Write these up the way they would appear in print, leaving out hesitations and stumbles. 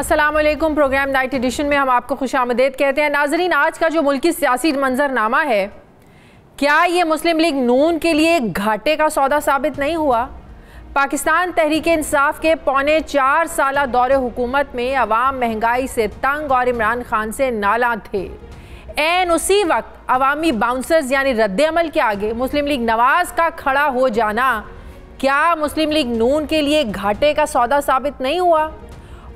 अस्सलाम वालेकुम। Programme night addition में हम आपको खुशामदीद कहते हैं। नाजरीन, आज का जो मुल्की सियासी मंजरनामा है, क्या ये मुस्लिम लीग नून के लिए घाटे का सौदा साबित नहीं हुआ? पाकिस्तान तहरीक इंसाफ के पौने 4 साला दौरे हुकूमत में अवाम महंगाई से तंग और इमरान खान से नाला थे। एन उसी वक्त अवामी बाउंसर्स यानी रद्द-ए-अमल के आगे मुस्लिम लीग नवाज का खड़ा हो जाना क्या मुस्लिम लीग नून के लिए घाटे का सौदा साबित नहीं हुआ?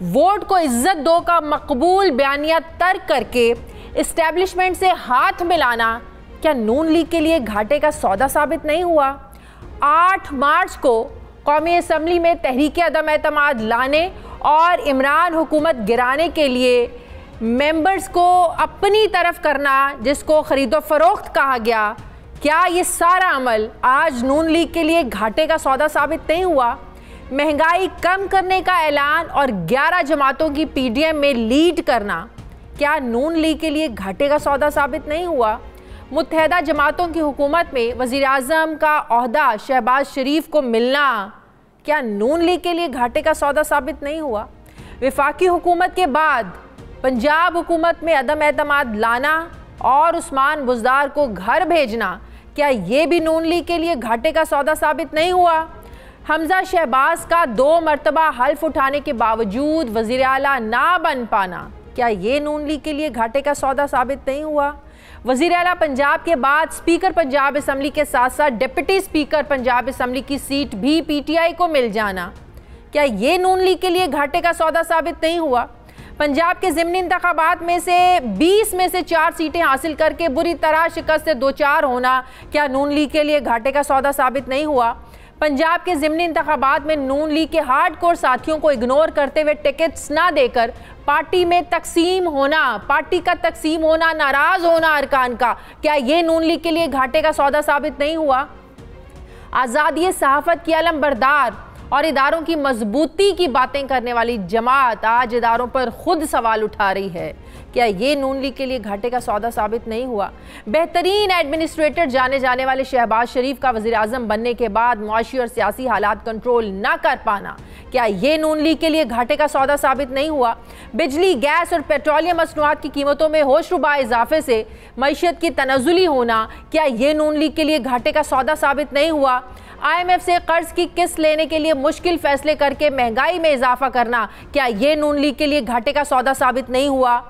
वोट को इज्जत दो का मकबूल बयानिया तर्क करके इस्टेब्लिशमेंट से हाथ मिलाना क्या नून लीग के लिए घाटे का सौदा साबित नहीं हुआ? 8 मार्च को कौमी असम्बली में तहरीक अदम एतमाद लाने और इमरान हुकूमत गिराने के लिए मेंबर्स को अपनी तरफ करना, जिसको खरीदो फरोख्त कहा गया, क्या ये सारा अमल आज नून लीग के लिए घाटे का सौदा साबित नहीं हुआ? महंगाई कम करने का ऐलान और 11 जमातों की पीडीएम में लीड करना क्या नून लीग के लिए घाटे का सौदा साबित नहीं हुआ? मुत्तहदा जमातों की हुकूमत में वज़ीर आज़म का ओहदा शहबाज शरीफ को मिलना क्या नून लीग के लिए घाटे का सौदा साबित नहीं हुआ? वफाकी हुकूमत के बाद पंजाब हुकूमत में अदम एतमाद लाना और उस्मान बुज़दार को घर भेजना क्या ये भी नून लीग के लिए घाटे का सौदा साबित नहीं हुआ? हमजा शहबाज का 2 मरतबा हल्फ उठाने के बावजूद वज़ीर आला ना बन पाना क्या ये नून लीग के लिए घाटे का सौदा साबित नहीं हुआ? वज़ीर आला पंजाब के बाद स्पीकर पंजाब असम्बली के साथ साथ डिप्टी स्पीकर पंजाब असम्बली की सीट भी पीटीआई को मिल जाना क्या ये नून लीग के लिए घाटे का सौदा साबित नहीं हुआ? पंजाब के ज़िमनी इंतखाबात में से 20 में से 4 सीटें हासिल करके बुरी तरह शिकस्त से 2-4 होना क्या नून लीग के लिए घाटे का सौदा साबित नहीं हुआ? पंजाब के ज़िमनी इंतखाबात में नून लीग के हार्डकोर साथियों को इग्नोर करते हुए टिकट्स ना देकर पार्टी में तकसीम होना, पार्टी का तकसीम होना, नाराज़ होना अरकान का, क्या ये नून लीग के लिए घाटे का सौदा साबित नहीं हुआ? आज़ादी सहाफ़त की अलम बरदार और इदारों की मजबूती की बातें करने वाली जमात आज इदारों पर खुद सवाल उठा रही है, क्या ये नून लीग के लिए घाटे का सौदा साबित नहीं हुआ? बेहतरीन एडमिनिस्ट्रेटर जाने जाने वाले शहबाज शरीफ का वज़ीर आज़म बनने के बाद मुआशी और सियासी हालात कंट्रोल ना कर पाना क्या ये नून लीग के लिए घाटे का सौदा साबित नहीं हुआ? बिजली, गैस और पेट्रोलियम मसनूआत की कीमतों में होशरुबा इजाफे से मईशत की तनज़ुली होना क्या ये नून लीग के लिए घाटे का सौदा साबित नहीं हुआ? IMF से कर्ज की किस्त लेने के लिए मुश्किल फैसले करके महंगाई में इजाफा करना क्या ये नून लीग के लिए घाटे का सौदा साबित नहीं हुआ?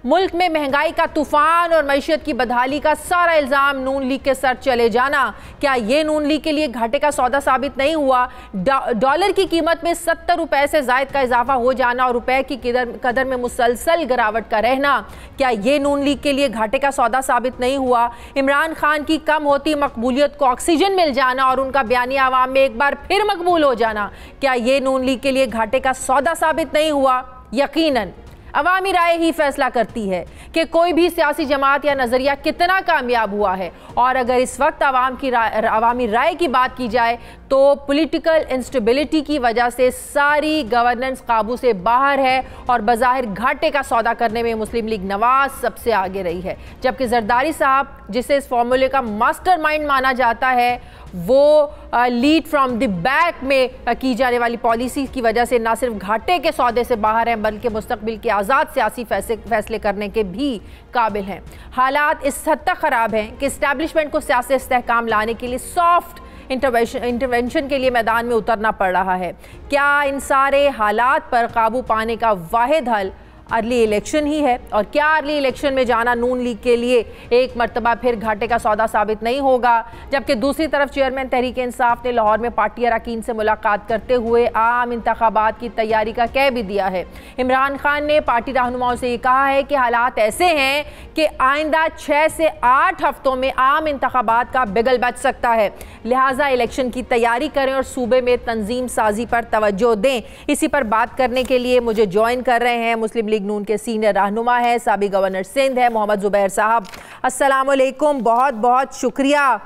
मुल्क में महंगाई का तूफान और मईशत की बदहाली का सारा इल्ज़ाम नून लीग के सर चले जाना क्या ये नून लीग के लिए घाटे का सौदा साबित नहीं हुआ? डॉलर की कीमत में 70 रुपए से ज़ायद का इजाफा हो जाना और रुपए की कदर में मुसलसल गिरावट का रहना क्या ये नून लीग के लिए घाटे का सौदा साबित नहीं हुआ? इमरान खान की कम होती मकबूलियत को ऑक्सीजन मिल जाना और उनका बयानिया आवाम में एक बार फिर मकबूल हो जाना क्या ये नून लीग के लिए घाटे का सौदा साबित नहीं हुआ? यकीनन अवामी राय ही फैसला करती है कि कोई भी सियासी जमात या नज़रिया कितना कामयाब हुआ है, और अगर इस वक्त अवामी राय की बात की जाए तो पॉलिटिकल इंस्टेबिलिटी की वजह से सारी गवर्नेंस काबू से बाहर है और बज़ाहिर घाटे का सौदा करने में मुस्लिम लीग नवाज सबसे आगे रही है, जबकि जरदारी साहब, जिसे इस फॉर्मूले का मास्टरमाइंड माना जाता है, वो लीड फ्रॉम द बैक में की जाने वाली पॉलिसी की वजह से ना सिर्फ घाटे के सौदे से बाहर हैं बल्कि मुस्तकबिल के आज़ाद सियासी फैसले करने के भी काबिल हैं। हालात इस हद तक ख़राब हैं कि इस्टेब्लिशमेंट को सियासी इस्तेहकाम लाने के लिए सॉफ्ट इंटरवेंशन के लिए मैदान में उतरना पड़ रहा है। क्या इन सारे हालात पर काबू पाने का वाहिद हल अर्ली इलेक्शन ही है? और क्या अर्ली इलेक्शन में जाना नून लीग के लिए एक मरतबा फिर घाटे का सौदा साबित नहीं होगा? जबकि दूसरी तरफ चेयरमैन तहरीक इंसाफ ने लाहौर में पार्टी अरकान से मुलाकात करते हुए आम इंतखाबात की तैयारी का कह भी दिया है। इमरान खान ने पार्टी रहनुमाओं से ये कहा है कि हालात ऐसे हैं कि आइंदा 6 से 8 हफ्तों में आम इंतखाबात का बिगल बच सकता है, लिहाजा इलेक्शन की तैयारी करें और सूबे में तंजीम साजी पर तवज्जो दें। इसी पर बात करने के लिए मुझे ज्वाइन कर रहे हैं मुस्लिम लीग नून के सीनियर रहनुमा है, साबिक गवर्नर सिंध है, मोहम्मद ज़ुबैर साहब। अस्सलाम वालेकुम, बहुत बहुत शुक्रिया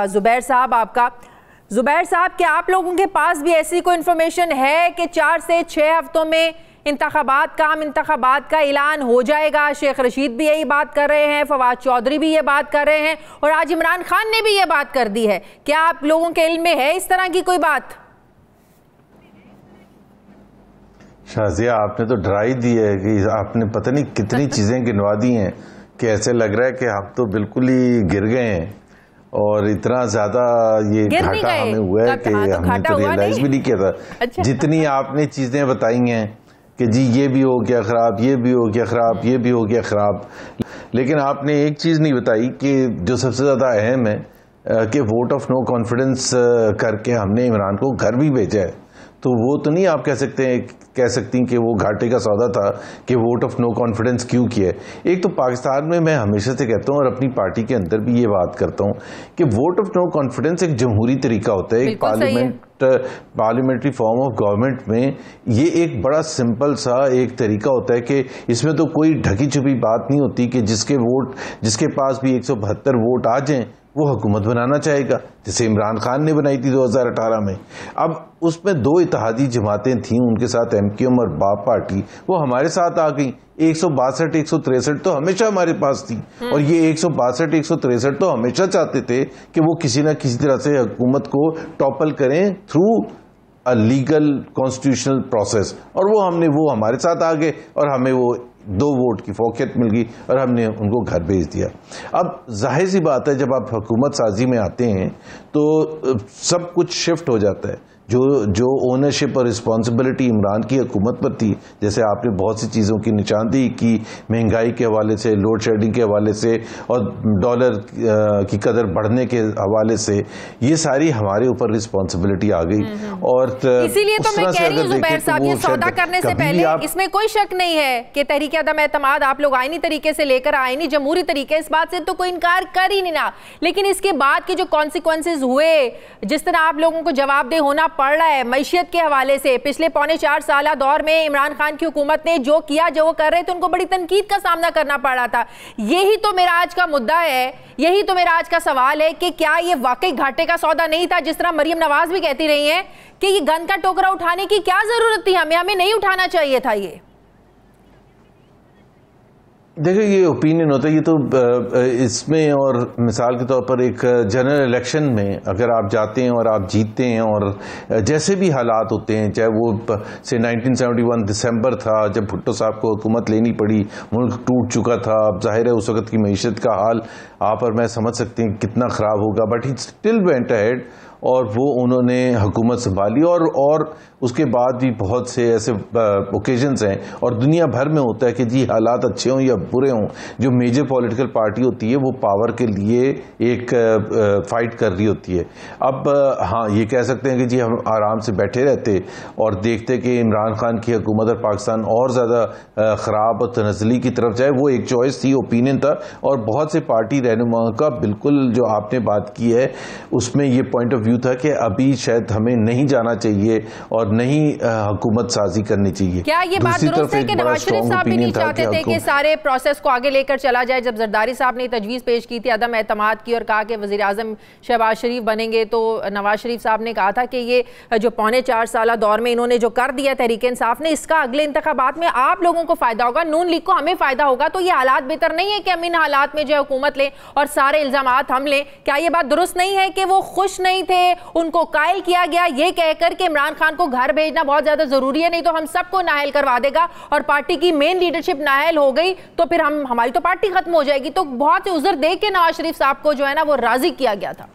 ज़ुबैर साहब आपका। ज़ुबैर साहब, क्या आप लोगों के पास भी ऐसी कोई इन्फॉर्मेशन है कि 4 से 6 हफ्तों में आम इंतखाबात का ऐलान हो जाएगा? शेख रशीद भी यही बात कर रहे हैं, फवाद चौधरी भी ये बात कर रहे हैं और आज इमरान खान ने भी ये बात कर दी है। क्या आप लोगों के इल्म में है इस तरह की कोई बात? शाजिया, आपने तो डरा ही दी है कि आपने पता नहीं कितनी चीजें गिनवा दी हैं कि ऐसे लग रहा है कि आप तो बिल्कुल ही गिर गए हैं और इतना ज्यादा ये घाटा हमें हुआ है कि हमने तो रियलाइज भी नहीं किया था। अच्छा। जितनी आपने चीजें बताई हैं कि जी ये भी हो गया खराब, ये भी हो गया खराब, ये भी हो गया खराब, लेकिन आपने एक चीज नहीं बताई कि जो सबसे ज्यादा अहम है कि वोट ऑफ नो कॉन्फिडेंस करके हमने इमरान को घर भी भेजा है। तो वो तो नहीं आप कह सकती कि वो घाटे का सौदा था कि वोट ऑफ नो कॉन्फिडेंस क्यों किया। एक तो पाकिस्तान में मैं हमेशा से कहता हूं और अपनी पार्टी के अंदर भी ये बात करता हूं कि वोट ऑफ नो कॉन्फिडेंस एक जमहूरी तरीका होता है, एक पार्लियामेंट्री फॉर्म ऑफ गवर्नमेंट में ये एक बड़ा सिंपल सा एक तरीका होता है कि इसमें तो कोई ढकी छुपी बात नहीं होती कि जिसके पास भी 172 वोट आ जाएं वो हुकूमत बनाना चाहेगा, जैसे इमरान खान ने बनाई थी 2018 में। अब उसमें दो इत्तेहादी जमातें थीं, उनके साथ एमक्यूएम और बाप पार्टी, वो हमारे साथ आ गई। 162 163 तो हमेशा हमारे पास थी और ये 162 163 तो हमेशा चाहते थे कि वो किसी ना किसी तरह से हुकूमत को टॉपल करें through a legal constitutional process, और वो हमारे साथ आ गए और हमें वो 2 वोट की फौकियत मिल गई और हमने उनको घर भेज दिया। अब जाहिर सी बात है जब आप हुकूमत साजी में आते हैं तो सब कुछ शिफ्ट हो जाता है। जो ओनरशिप और रिस्पॉन्सिबिलिटी इमरान की हुकूमत पर थी, जैसे आपने बहुत सी चीज़ों की निशानदेही की, महंगाई के हवाले से, लोड शेडिंग के हवाले से और डॉलर की कदर बढ़ने के हवाले से, ये सारी हमारे ऊपर रिस्पॉन्सिबिलिटी आ गई। और इसीलिए तो मैं कह रही हूं जुबैर साहब, ये सौदा करने से पहले इसमें कोई शक नहीं है कि तहरीक अदम एतमाद आप लोग आईनी तरीके से लेकर, आईनी जमहूरी तरीके, इस बात से तो कोई इनकार कर ही नहीं ना, लेकिन इसके बाद के जो कॉन्सिक्वेंसेज हुए, जिस तरह आप लोगों को जवाबदेह होना पड़ रहा है मैशियत के हवाले से, पिछले 4.25 साल दौर में इमरान खान की हुकूमत ने जो किया, जो वो कर रहे थे, उनको बड़ी तनकीद का सामना करना पड़ रहा था। यही तो मेरा आज का मुद्दा है, यही तो मेरा आज का सवाल है कि क्या ये वाकई घाटे का सौदा नहीं था, जिस तरह मरियम नवाज भी कहती रही हैं कि ये गन का टोकरा उठाने की क्या जरूरत थी, हमें नहीं उठाना चाहिए था। ये देखिए, ये ओपिनियन होता है, ये तो इसमें, और मिसाल के तौर पर एक जनरल इलेक्शन में अगर आप जाते हैं और आप जीतते हैं और जैसे भी हालात होते हैं, चाहे वो से 1971 दिसंबर था जब भुट्टो साहब को हुकूमत लेनी पड़ी, मुल्क टूट चुका था, अब जाहिर है उस वक्त की मईशत का हाल आप और मैं समझ सकते हैं कितना ख़राब होगा, but he still went ahead और वो उन्होंने हुकूमत संभाली। और उसके बाद भी बहुत से ऐसे ओकेजन्स हैं और दुनिया भर में होता है कि जी हालात अच्छे हों या बुरे हों, जो मेजर पॉलिटिकल पार्टी होती है वो पावर के लिए एक फाइट कर रही होती है। अब हाँ, ये कह सकते हैं कि जी हम आराम से बैठे रहते और देखते कि इमरान खान की हुकूमत और पाकिस्तान और ज़्यादा ख़राब और तनज़ली की तरफ जाए, वो एक चॉइस थी, ओपिनियन था, और बहुत से पार्टी रहनुमाओं का बिल्कुल जो आपने बात की है उसमें ये पॉइंट ऑफ व्यू था कि अभी शायद हमें नहीं जाना चाहिए और नहीं हुकूमत साजी करनी चाहिए। क्या ये बात दुरुस्त है कि नवाज शरीफ साहब भी नहीं चाहते थे कि सारे प्रोसेस को आगे लेकर चला जाए? जब जरदारी साहब ने तजवीज़ पेश की थी अदम एतमाद की और कहा कि वज़ीर आज़म शहबाज शरीफ बनेंगे, तो नवाज शरीफ साहब ने कहा था कि ये जो 4.25 साल दौर में इन्होंने जो कर दिया तहरीक इंसाफ ने, इसका अगले इंतखाबात में आप लोगों को फायदा होगा, नून लीग को हमें फायदा होगा। तो ये हालात बेहतर नहीं है कि हम इन हालात में जो हुकूमत लें और सारे इल्जामात हम लें? क्या ये बात दुरुस्त नहीं है कि वो खुश नहीं थे, उनको कायल किया गया ये कहकर कि इमरान खान को घर भेजना बहुत ज्यादा जरूरी है, नहीं तो हम सबको नाहल करवा देगा, और पार्टी की मेन लीडरशिप नाहल हो गई तो फिर हमारी तो पार्टी खत्म हो जाएगी? तो बहुत से उज़र दे के नवाज शरीफ साहब को जो है ना वो राजी किया गया था।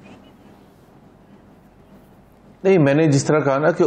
नहीं, मैंने जिस तरह कहा ना कि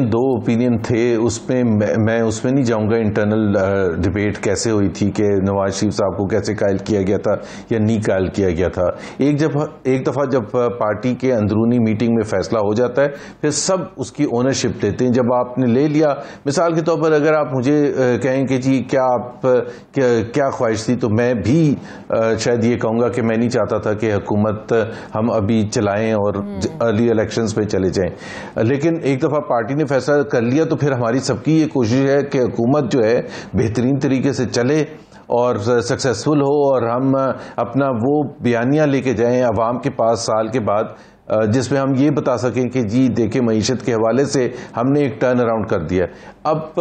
दो ओपिनियन थे, उसमें मैं उसमें नहीं जाऊंगा इंटरनल डिबेट कैसे हुई थी कि नवाज शरीफ साहब को कैसे कायल किया गया था या नहीं कायल किया गया था। एक दफ़ा जब पार्टी के अंदरूनी मीटिंग में फैसला हो जाता है फिर सब उसकी ओनरशिप लेते हैं। जब आपने ले लिया, मिसाल के तौर पर अगर आप मुझे कहें कि जी क्या ख्वाहिश थी, तो मैं भी शायद ये कहूँगा कि मैं नहीं चाहता था कि हुकूमत हम अभी चलाएं और अर्ली इलेक्शंस में चले जाएं, लेकिन एक दफा पार्टी ने फैसला कर लिया तो फिर हमारी सबकी ये कोशिश है कि हुकूमत जो है बेहतरीन तरीके से चले और सक्सेसफुल हो और हम अपना वो बयानियां लेके जाएं अवाम के पास साल के बाद जिसमें हम ये बता सकें कि जी देखिए मईशत के हवाले से हमने एक टर्न अराउंड कर दिया। अब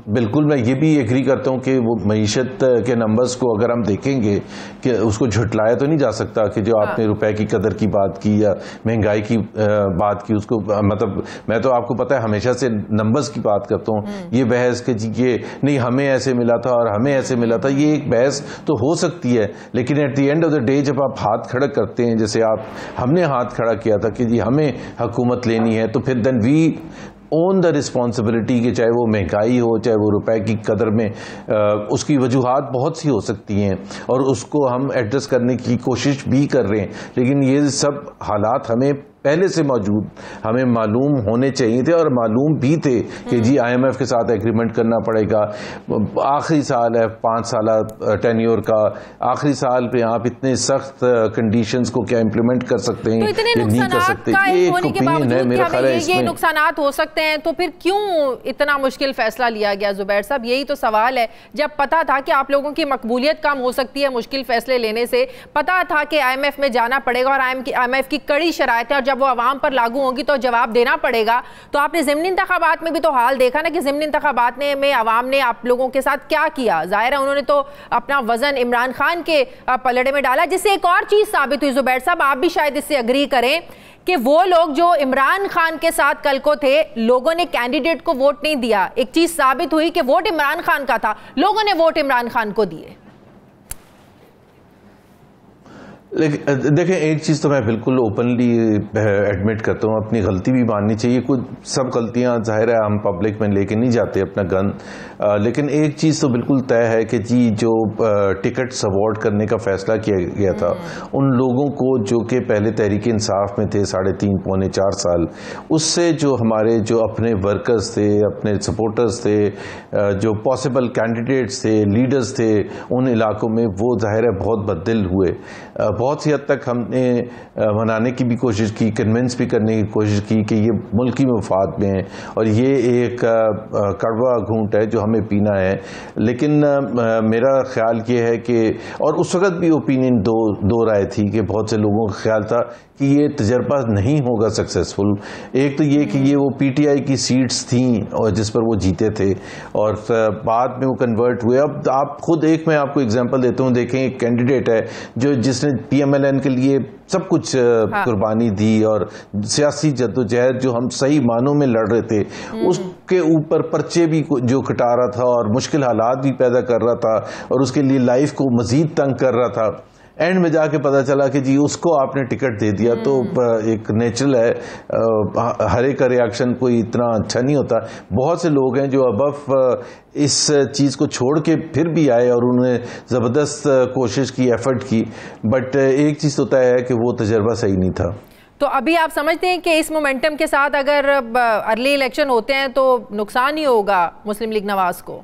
बिल्कुल मैं ये भी एग्री करता हूँ कि वो मईशत के नंबर्स को अगर हम देखेंगे कि उसको झुटलाया तो नहीं जा सकता कि जो आपने रुपए की कदर की बात की या महंगाई की बात की, उसको मतलब मैं तो आपको पता है हमेशा से नंबर्स की बात करता हूँ। ये बहस कि जी ये नहीं हमें ऐसे मिला था और हमें ऐसे मिला था, ये एक बहस तो हो सकती है, लेकिन at the end of the day जब आप हाथ खड़ा करते हैं, जैसे हमने हाथ खड़ा किया था कि जी हमें हुकूमत लेनी है, तो फिर then we own the responsibility कि चाहे वो महंगाई हो, चाहे वो रुपए की कदर में उसकी वजूहात बहुत सी हो सकती हैं और उसको हम एड्रेस करने की कोशिश भी कर रहे हैं, लेकिन ये सब हालात हमें पहले से मौजूद हमें मालूम होने चाहिए थे और मालूम भी थे कि जी IMF के साथ एग्रीमेंट करना पड़ेगा। आखिरी साल है 5 साल टेन्योर का, आखिरी साल पे आप इतने सख्त कंडीशंस को क्या इम्प्लीमेंट कर सकते हैं, तो इतने नहीं कर सकते। ये एक ओपिनियन है मेरा ख्याल है, ये नुकसानात हो सकते हैं, तो फिर क्यों इतना मुश्किल फैसला लिया गया जुबैर साहब? यही तो सवाल है। जब पता था कि आप लोगों की मकबूलियत कम हो सकती है मुश्किल फैसले लेने से, पता था कि IMF में जाना पड़ेगा और IMF की कड़ी शराइत है और जब वो अवाम पर लागू होगी तो जवाब देना पड़ेगा, तो आपने ज़िमनी इंतखाबात में भी तो हाल देखा ना कि ज़िमनी इंतखाबात में अवाम ने आप लोगों के साथ क्या किया। जाहिर है उन्होंने तो अपना वजन इमरान खान के पलड़े में डाला, जिससे एक और चीज साबित हुई जुबैर साहब, आप भी शायद इससे अग्री करें कि वो लोग जो इमरान खान के साथ कल को थे, लोगों ने कैंडिडेट को वोट नहीं दिया। एक चीज साबित हुई कि वोट इमरान खान का था, लोगों ने वोट इमरान खान को दिए। लेकिन देखें एक चीज़ तो मैं बिल्कुल ओपनली एडमिट करता हूँ, अपनी गलती भी माननी चाहिए। कुछ सब गलतियाँ जाहिर है हम पब्लिक में लेके नहीं जाते अपना गन, लेकिन एक चीज़ तो बिल्कुल तय है कि जी जो टिकट्स अवॉर्ड करने का फैसला किया गया था उन लोगों को जो कि पहले तहरीक इंसाफ में थे 3.5 पौने 4 साल, उससे जो हमारे जो अपने वर्कर्स थे, अपने सपोर्टर्स थे, जो पॉसिबल कैंडिडेट्स थे, लीडर्स थे उन इलाकों में, वो जाहिर है बहुत बददिल हुए। बहुत सी हद तक हमने मनाने की भी कोशिश की, कन्विंस भी करने की कोशिश की कि ये मुल्की मफाद में है और ये एक कड़वा घूंट है जो हमें पीना है। लेकिन मेरा ख्याल ये है कि, और उस वक़्त भी ओपिनियन दो राय थी कि बहुत से लोगों का ख्याल था कि ये तजर्बा नहीं होगा सक्सेसफुल। एक तो ये कि ये वो PTI की सीट्स थी और जिस पर वो जीते थे और बाद में वो कन्वर्ट हुए। अब आप खुद मैं आपको एग्जांपल देता हूँ, देखें एक कैंडिडेट है जिसने PMLN के लिए सब कुछ कुर्बानी दी और सियासी जद्दोजहद जो हम सही मानों में लड़ रहे थे उसके ऊपर पर्चे भी जो कटा रहा था और मुश्किल हालात भी पैदा कर रहा था और उसके लिए लाइफ को मजीद तंग कर रहा था। एंड में जाके पता चला कि जी उसको आपने टिकट दे दिया। तो एक नेचुरल है, हर एक का रिएक्शन कोई इतना अच्छा नहीं होता। बहुत से लोग हैं जो अबव इस चीज़ को छोड़ के फिर भी आए और उन्होंने ज़बरदस्त कोशिश की, एफर्ट की, बट एक चीज़ तो तय है कि वो तजर्बा सही नहीं था। तो अभी आप समझते हैं कि इस मोमेंटम के साथ अगर अर्ली इलेक्शन होते हैं तो नुकसान ही होगा मुस्लिम लीग नवाज को?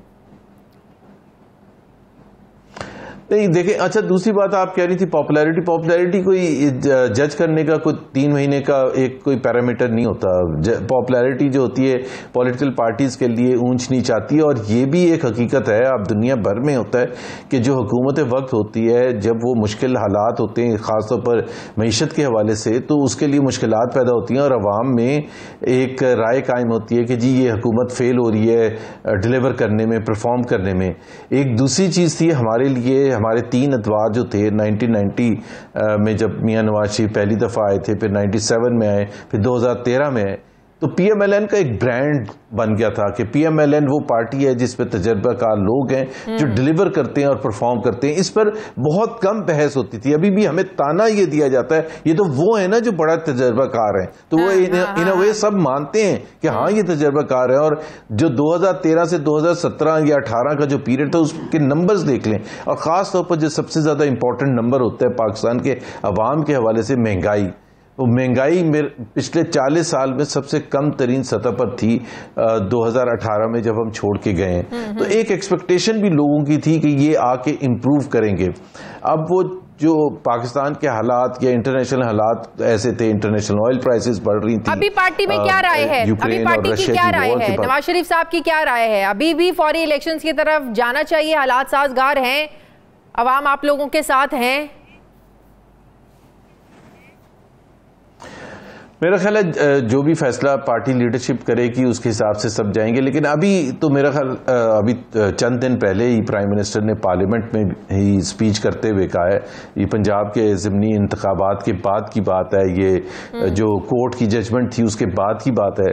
नहीं देखिए, अच्छा दूसरी बात आप कह रही थी पॉपुलैरिटी कोई जज करने का कोई 3 महीने का एक कोई पैरामीटर नहीं होता। पॉपुलैरिटी जो होती है पॉलिटिकल पार्टीज के लिए ऊंच नीच आती है और ये भी एक हकीकत है, आप दुनिया भर में होता है कि जो हुकूमत वक्त होती है जब वो मुश्किल हालात होते हैं खासतौर पर मईशत के हवाले से, तो उसके लिए मुश्किलात पैदा होती हैं और अवाम में एक राय कायम होती है कि जी ये हुकूमत फेल हो रही है डिलीवर करने में, परफॉर्म करने में। एक दूसरी चीज़ थी हमारे लिए, हमारे 3 अदवार जो थे 1990 में जब मियां नवाज शरीफ पहली दफ़ा आए थे, फिर 97 में आए, फिर 2013 में आए, तो PMLN का एक ब्रांड बन गया था कि PMLN वो पार्टी है जिस पे तजर्बाकार लोग हैं जो डिलीवर करते हैं और परफॉर्म करते हैं। इस पर बहुत कम बहस होती थी। अभी भी हमें ताना ये दिया जाता है ये तो वो है ना जो बड़ा तजर्बाकार है, तो वो इन अ वे सब मानते हैं कि हाँ ये तजर्बाकार है। और जो 2013 से 2017 या 18 का जो पीरियड था उसके नंबर्स देख लें, और खास तौर पर जो सबसे ज्यादा इंपॉर्टेंट नंबर होता है पाकिस्तान के अवाम के हवाले से, महंगाई। तो महंगाई पिछले 40 साल में सबसे कम तरीन सतह पर थी 2018 में जब हम छोड़ के गए हैं। तो एक एक्सपेक्टेशन भी लोगों की थी कि ये आके इम्प्रूव करेंगे। अब वो जो पाकिस्तान के हालात या इंटरनेशनल हालात ऐसे थे, इंटरनेशनल ऑयल प्राइसेस बढ़ रही थी। अभी पार्टी में क्या राय है? अभी पार्टी की क्या राय है? नवाज शरीफ साहब की क्या राय है? अभी भी फौरी इलेक्शंस की तरफ जाना चाहिए? हालात साजगार हैं, अवाम आप लोगों के साथ हैं? मेरा ख्याल है जो भी फैसला पार्टी लीडरशिप करेगी उसके हिसाब से सब जाएंगे, लेकिन अभी तो मेरा ख्याल अभी चंद दिन पहले ही प्राइम मिनिस्टर ने पार्लियामेंट में ही स्पीच करते हुए कहा है, ये पंजाब के ज़िमनी इंतखाबात के बाद की बात है, ये जो कोर्ट की जजमेंट थी उसके बाद की बात है,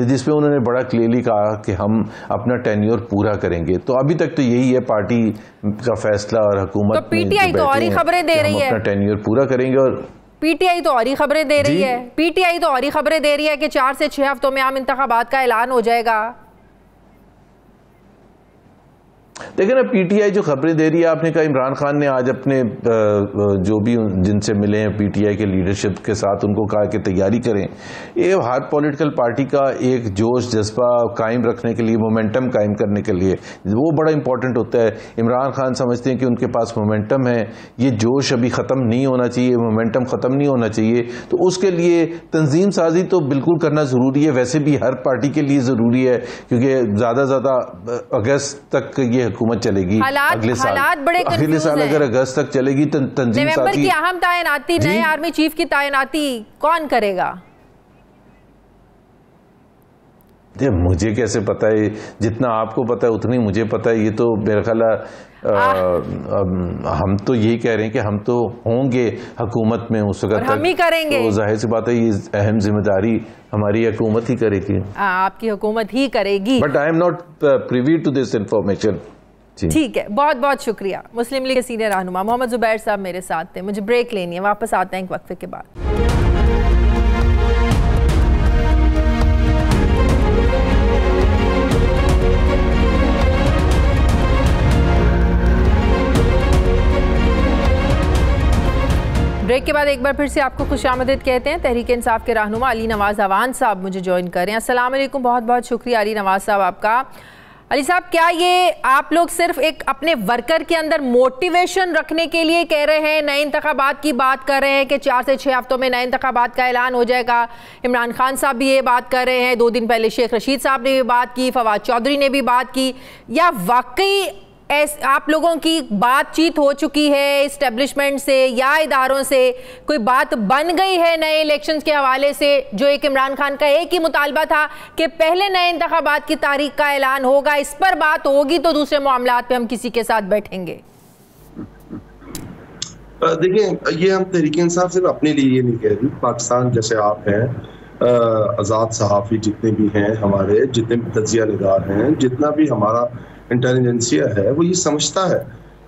जिसमें उन्होंने बड़ा क्लियरली कहा कि हम अपना टेन्योर पूरा करेंगे। तो अभी तक तो यही है पार्टी का फैसला और हुकूमत तो पीटीआई तो और ही खबरें दे रही है, अपना टेन्योर पूरा करेंगे। और पीटीआई तो और ही खबरें दे रही है, पीटीआई तो और ही खबरें दे रही है कि 4 से 6 हफ्तों में आम इंतखाबात का ऐलान हो जाएगा। देखिए ना, पीटीआई जो खबरें दे रही है, आपने कहा इमरान खान ने आज अपने जो भी जिनसे मिले हैं पीटीआई के लीडरशिप के साथ उनको कहा कि तैयारी करें। ये हर पॉलिटिकल पार्टी का एक जोश जज्बा कायम रखने के लिए, मोमेंटम कायम करने के लिए वो बड़ा इंपॉर्टेंट होता है। इमरान खान समझते हैं कि उनके पास मोमेंटम है, ये जोश अभी ख़त्म नहीं होना चाहिए, मोमेंटम ख़त्म नहीं होना चाहिए, तो उसके लिए तंजीम साजी तो बिल्कुल करना ज़रूरी है। वैसे भी हर पार्टी के लिए ज़रूरी है, क्योंकि ज़्यादा अगस्त तक ये हुकूमत चलेगी। अगले साल अगर अगस्त तक चलेगी तो तंजीम नवंबर की अहम तायनाती, नए आर्मी चीफ की तायनाती कौन करेगा? मुझे कैसे पता है? जितना आपको पता है उतनी मुझे पता है। ये तो मेरा ख्याल हम तो यही कह रहे हैं कि हम तो होंगे हुकूमत में उस वक्त, हम ही करेंगे। तो जाहिर सी बात है ये अहम जिम्मेदारी हमारी हुकूमत ही करेगी। आपकी हुकूमत ही करेगी। But I am not privy to this information. ठीक है, बहुत बहुत शुक्रिया। मुस्लिम लीग के सीनियर रहनुमा मोहम्मद जुबैर साहब मेरे साथ थे। मुझे ब्रेक लेनी है, वापस आते हैं एक वक्फे के बाद। ब्रेक के बाद एक बार फिर से आपको खुशामदीद कहते हैं। तहरीक इंसाफ के रहनुमा अली नवाज अवान साहब मुझे ज्वाइन कर रहे हैं। अस्सलाम वालेकुम, बहुत बहुत शुक्रिया अली नवाज साहब आपका। अली साहब, क्या ये आप लोग सिर्फ एक अपने वर्कर के अंदर मोटिवेशन रखने के लिए कह रहे हैं, नए इंतखाबात की बात कर रहे हैं कि 4 से 6 हफ्तों में नए इंतखाबात का ऐलान हो जाएगा? इमरान खान साहब भी ये बात कर रहे हैं, 2 दिन पहले शेख रशीद साहब ने भी बात की, फवाद चौधरी ने भी बात की, या वाकई आप लोगों की बातचीत हो चुकी है इस्टेब्लिशमेंट से या इदारों से, कोई बात बन गई है नए इलेक्शंस के हवाले से, जो एक इमरान खान का एक ही मुतालबा था कि पहले नए इंतखाबात की तारीख का ऐलान होगा, इस पर बात होगी तो दूसरे मामलात पे हम किसी के साथ बैठेंगे? देखिए, ये हम तहरीक इंसाफ सिर्फ अपने लिए ये नहीं कह रही, पाकिस्तान जैसे आप हैं, आज़ाद सहाफ़ी जितने भी हैं हमारे, जितने भी तजिया निगार हैं, जितना भी हमारा इंटेलिजेंसिया है, वो ये समझता है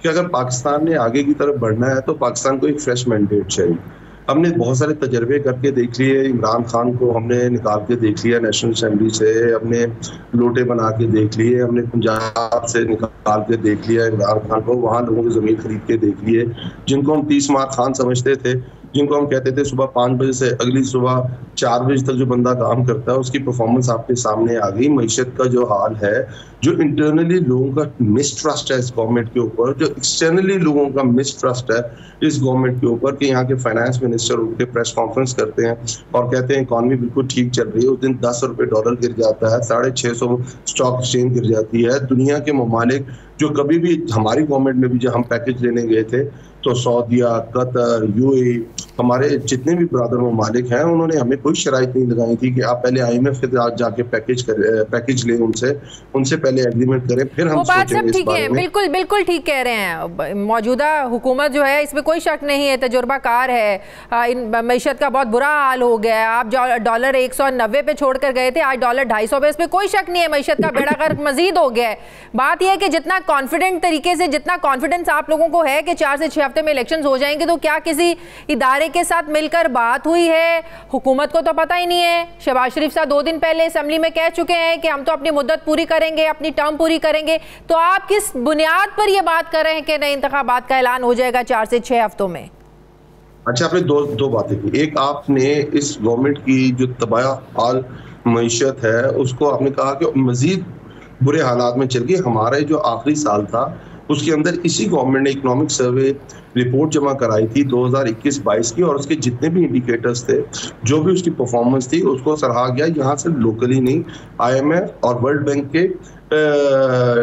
कि अगर पाकिस्तान ने आगे की तरफ बढ़ना है तो पाकिस्तान को एक फ्रेश मैंडेट चाहिए। हमने बहुत सारे तजर्बे करके देख लिए, इमरान खान को हमने निकाल के देख लिया नेशनल असेंबली से, हमने लोटे बना के देख लिए, हमने पंजाब से निकाल के देख लिया इमरान खान को, वहाँ लोगों की ज़मीन खरीद के देख लिए, जिनको हम 30 माह खान समझते थे, जिनको हम कहते थे सुबह 5 बजे से अगली सुबह 4 बजे तक जो बंदा काम करता है उसकी परफॉर्मेंस आपके सामने आ गई। मईशत का जो हाल है, जो इंटरनली लोगों का मिसट्रस्ट है इस गवर्नमेंट के ऊपर, जो एक्सटर्नली लोगों का मिसट्रस्ट है इस गवर्नमेंट के ऊपर, कि यहाँ के फाइनेंस मिनिस्टर उठ के प्रेस कॉन्फ्रेंस करते हैं और कहते हैं इकॉनमी बिल्कुल ठीक चल रही है, उस दिन 10 रुपये डॉलर गिर जाता है, 650 स्टॉक एक्सचेंज गिर जाती है। दुनिया के ममालिक जो कभी भी हमारी गवर्नमेंट में भी जब हम पैकेज लेने गए थे तो सऊदीया, कतर, यूएई, हमारे जितने भी ब्रादर ममालिक हैं, उन्होंने हमें कोई शराइत नहीं लगाई थी कि आप पहले IMF के साथ जाके पैकेज लें, उनसे पहले एग्रीमेंट करें, फिर हम सोचेंगे इस बारे में। बिल्कुल ठीक कह रहे हैं। मौजूदा हुकूमत जो है इसमें कोई शक नहीं है, तजुर्बाकार है, मईशत का बहुत बुरा हाल हो गया है। आप डॉलर 190 पे छोड़ कर गए थे, आज डॉलर 250 पे, इसमें कोई शक नहीं है, मईशत का बेड़ा गर्क मजीद हो गया है। बात यह है कि जितना कॉन्फिडेंट तरीके से, जितना कॉन्फिडेंस आप लोगों को है कि 4 से 6 हफ्ते में इलेक्शंस हो जाएंगे, तो क्या किसी इदारे के साथ मिलकर बात हुई है? हुकूमत को तो पता ही नहीं है। शहबाज शरीफ साहब 2 दिन पहले असेंबली में कह चुके हैं कि हम तो अपनी मुद्दत पूरी करेंगे, अपनी टर्म पूरी करेंगे, तो आप किस बुनियाद पर यह बात कर रहे हैं कि नए इंतखाबात का ऐलान हो जाएगा 4 से 6 हफ्तों में? अच्छा, आपने दो बातें की। एक, आपने इस गवर्नमेंट की जो तबाह हाल मईशत है उसको आपने कहा कि मजीद बुरे हालात में चल गई। हमारे जो आखिरी साल था उसके अंदर इसी गवर्नमेंट ने इकोनॉमिक सर्वे रिपोर्ट जमा कराई थी 2021-22 की, और उसके जितने भी इंडिकेटर्स थे, जो भी उसकी परफॉर्मेंस थी, उसको सराहा गया, यहाँ से लोकली नहीं, IMF और वर्ल्ड बैंक के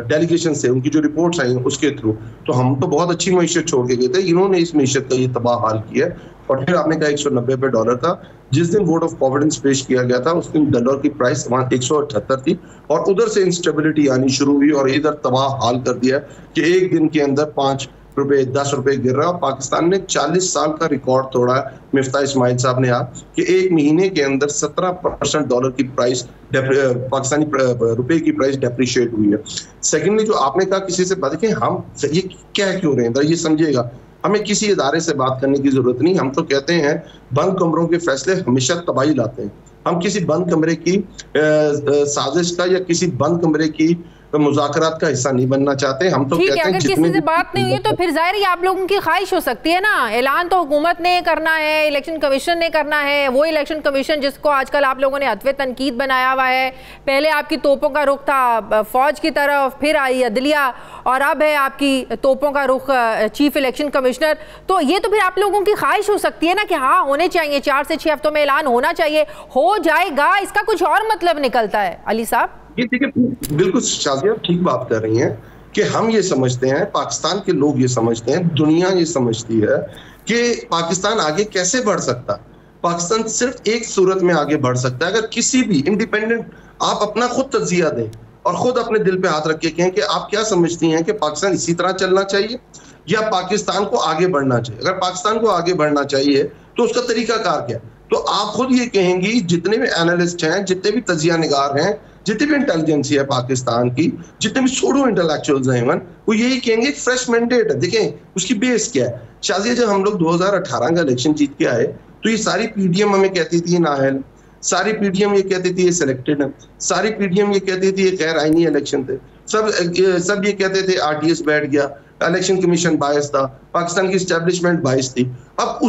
डेलीगेशन से उनकी जो रिपोर्ट्स आई उसके थ्रू। तो हम तो बहुत अच्छी मईशत छोड़ के गए थे, इन्होंने इस मईशत का ये तबाह हाल किया। और फिर आपने कहा 190 पे डॉलर था। जिस दिन वोट ऑफ कॉन्फिडेंस पेश किया गया था उस दिन डॉलर की प्राइस वहां 178 थी और उधर से इंस्टेबिलिटी आनी शुरू हुई और इधर तबाह हाल कर दिया कि एक दिन के अंदर 5 रुपए 10 रुपए गिर रहा है। पाकिस्तान ने 40 साल का रिकॉर्ड तोड़ा है, मिफ्ता इस्माइल साहब ने आप, कि एक महीने के अंदर 17% डॉलर की प्राइस पाकिस्तानी रुपए की प्राइस डेप्रिशिएट हुई है। सेकेंडली जो आपने कहा किसी से बात, हम ये क्या क्यों रहे हैं, ये समझिएगा, हमें किसी इदारे से बात करने की जरूरत नहीं। हम तो कहते हैं बंद कमरों के फैसले हमेशा तबाही लाते हैं। हम किसी बंद कमरे की साजिश का या किसी बंद कमरे की मुज़ाकरात का हिस्सा नहीं बनना चाहते। हम तो कहते हैं अगर किसी से बात नहीं हुई तो फिर जाहिर है आप लोगों की ख्वाहिश हो सकती है ना। ऐलान तो हुकूमत ने करना है, इलेक्शन कमीशन ने करना है, वो इलेक्शन कमीशन जिसको आजकल आप लोगों ने हत्वे तनकीद बनाया हुआ है। पहले आपकी तोपों का रुख था फौज की तरफ, फिर आई अदलिया और अब है आपकी तोपों का रुख चीफ इलेक्शन कमिश्नर। तो ये तो फिर आप लोगों की ख्वाहिश हो सकती है ना कि हाँ होने चाहिए, 4 से 6 हफ्तों में ऐलान होना चाहिए, हो जाएगा, इसका कुछ और मतलब निकलता है। अली साहब ये देखिए, बिल्कुल शाजिया ठीक बात कर रही हैं कि हम ये समझते हैं, पाकिस्तान के लोग ये समझते हैं, दुनिया ये समझती है कि पाकिस्तान आगे कैसे बढ़ सकता है। पाकिस्तान सिर्फ एक सूरत में आगे बढ़ सकता है अगर किसी भी इंडिपेंडेंट आप अपना खुद तज्जिया दें और खुद अपने दिल पे हाथ रख के कहें कि आप क्या समझती हैं कि पाकिस्तान इसी तरह चलना चाहिए या पाकिस्तान को आगे बढ़ना चाहिए। अगर पाकिस्तान को आगे बढ़ना चाहिए तो उसका तरीकाकार क्या, तो आप खुद ये कहेंगी, जितने भी एनालिस्ट हैं, जितने भी तजिया निगार हैं, जितनी भी इंटेलिजेंसी है पाकिस्तान की, जितने भी सूडो इंटेलेक्चुअल्स हैं, वो यही कहेंगे फ्रेश मैंडेट है। देखें उसकी बेस क्या है। शाजिया, जब हम लोग 2018 का इलेक्शन जीत के आए तो ये सारी पीडीएम हमें कहती थी नाअहल, सारी पीडीएम ये कहती थी ये सिलेक्टेड है, सारी पीडीएम ये कहती थी ये गैर आईनी इलेक्शन थे, सब ये कहते थे आरटीएस बैठ गया, इलेक्शन कमीशन बायस था, पाकिस्तान की एस्टेब्लिशमेंट बायस थी। अब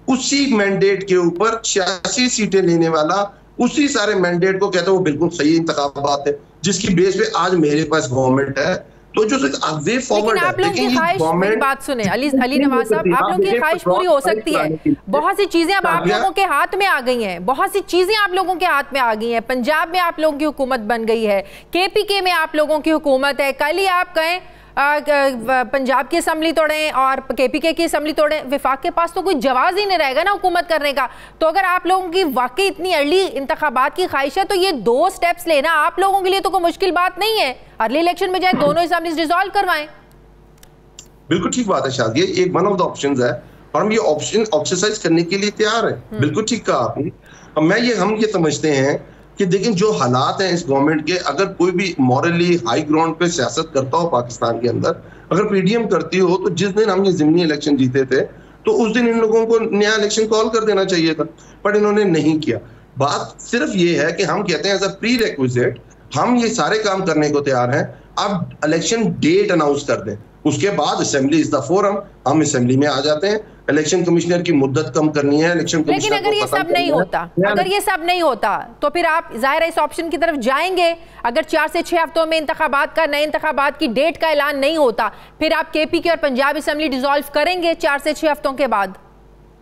उसी मैंडेट के ऊपर 86 सीटें लेने वाला उसी सारे मैंडेट को कहते हैं वो बिल्कुल सही इंतखाबात है, जिसकी बेस पे आज मेरे पास गवर्नमेंट है। तो जो वे फॉरवर्ड है, लेकिन मेरी बात सुने अली नवाज साहब, आप लोगों की ख्वाहिश पूरी हो सकती है। बहुत सी चीजें अब आप लोगों के हाथ में आ गई हैं, बहुत सी चीजें आप लोगों के हाथ में आ गई हैं। पंजाब में आप लोगों की हुकूमत बन गई है, केपीके में आप लोगों की हुकूमत है। कल ही आप कहें पंजाब की असम्बली तोड़ें और केपीके की असम्बली तोड़ें, विफाक के पास तो कोई जवाब ही नहीं रहेगा ना हुकूमत करने का। तो अगर आप लोगों की वाकई इतनी अर्ली इंतखाबात की ख्वाहिश है तो ये 2 स्टेप्स लेना आप लोगों के लिए तो कोई मुश्किल बात नहीं है। अर्ली इलेक्शन में जाए, दोनों असम्बलीज डिसॉल्व करवाएं। बिल्कुल ठीक बात है शादी, एक वन ऑफ द ऑप्शंस है और हम ये ऑप्शन एक्सरसाइज करने के लिए तैयार है। बिल्कुल ठीक कहा आपने। हम ये समझते हैं कि देखिए जो हालात हैं इस गवर्नमेंट के, अगर कोई भी मॉरली हाई ग्राउंड पे सियासत करता हो पाकिस्तान के अंदर, अगर पीडीएम करती हो, तो जिस दिन हम ये ज़िमनी इलेक्शन जीते थे तो उस दिन इन लोगों को नया इलेक्शन कॉल कर देना चाहिए था, पर इन्होंने नहीं किया। बात सिर्फ ये है कि हम कहते हैं एज अ प्री रिक्विजिट हम ये सारे काम करने को तैयार हैं, अब इलेक्शन डेट अनाउंस कर दें, उसके बाद असेंबली इज द फोरम, हम असेंबली में आ जाते हैं। इलेक्शन कमिश्नर की मुद्दत कम करनी है, इलेक्शन कमिश्नर, लेकिन अगर ये सब नहीं होता तो फिर आप जाहिर है इस ऑप्शन की तरफ जाएंगे। अगर 4 से 6 हफ्तों में इंतखाबात का, नए इंतखाबात की डेट का ऐलान नहीं होता, फिर आप केपीके और पंजाब असेंबली डिसॉल्व करेंगे 4 से 6 हफ्तों के बाद।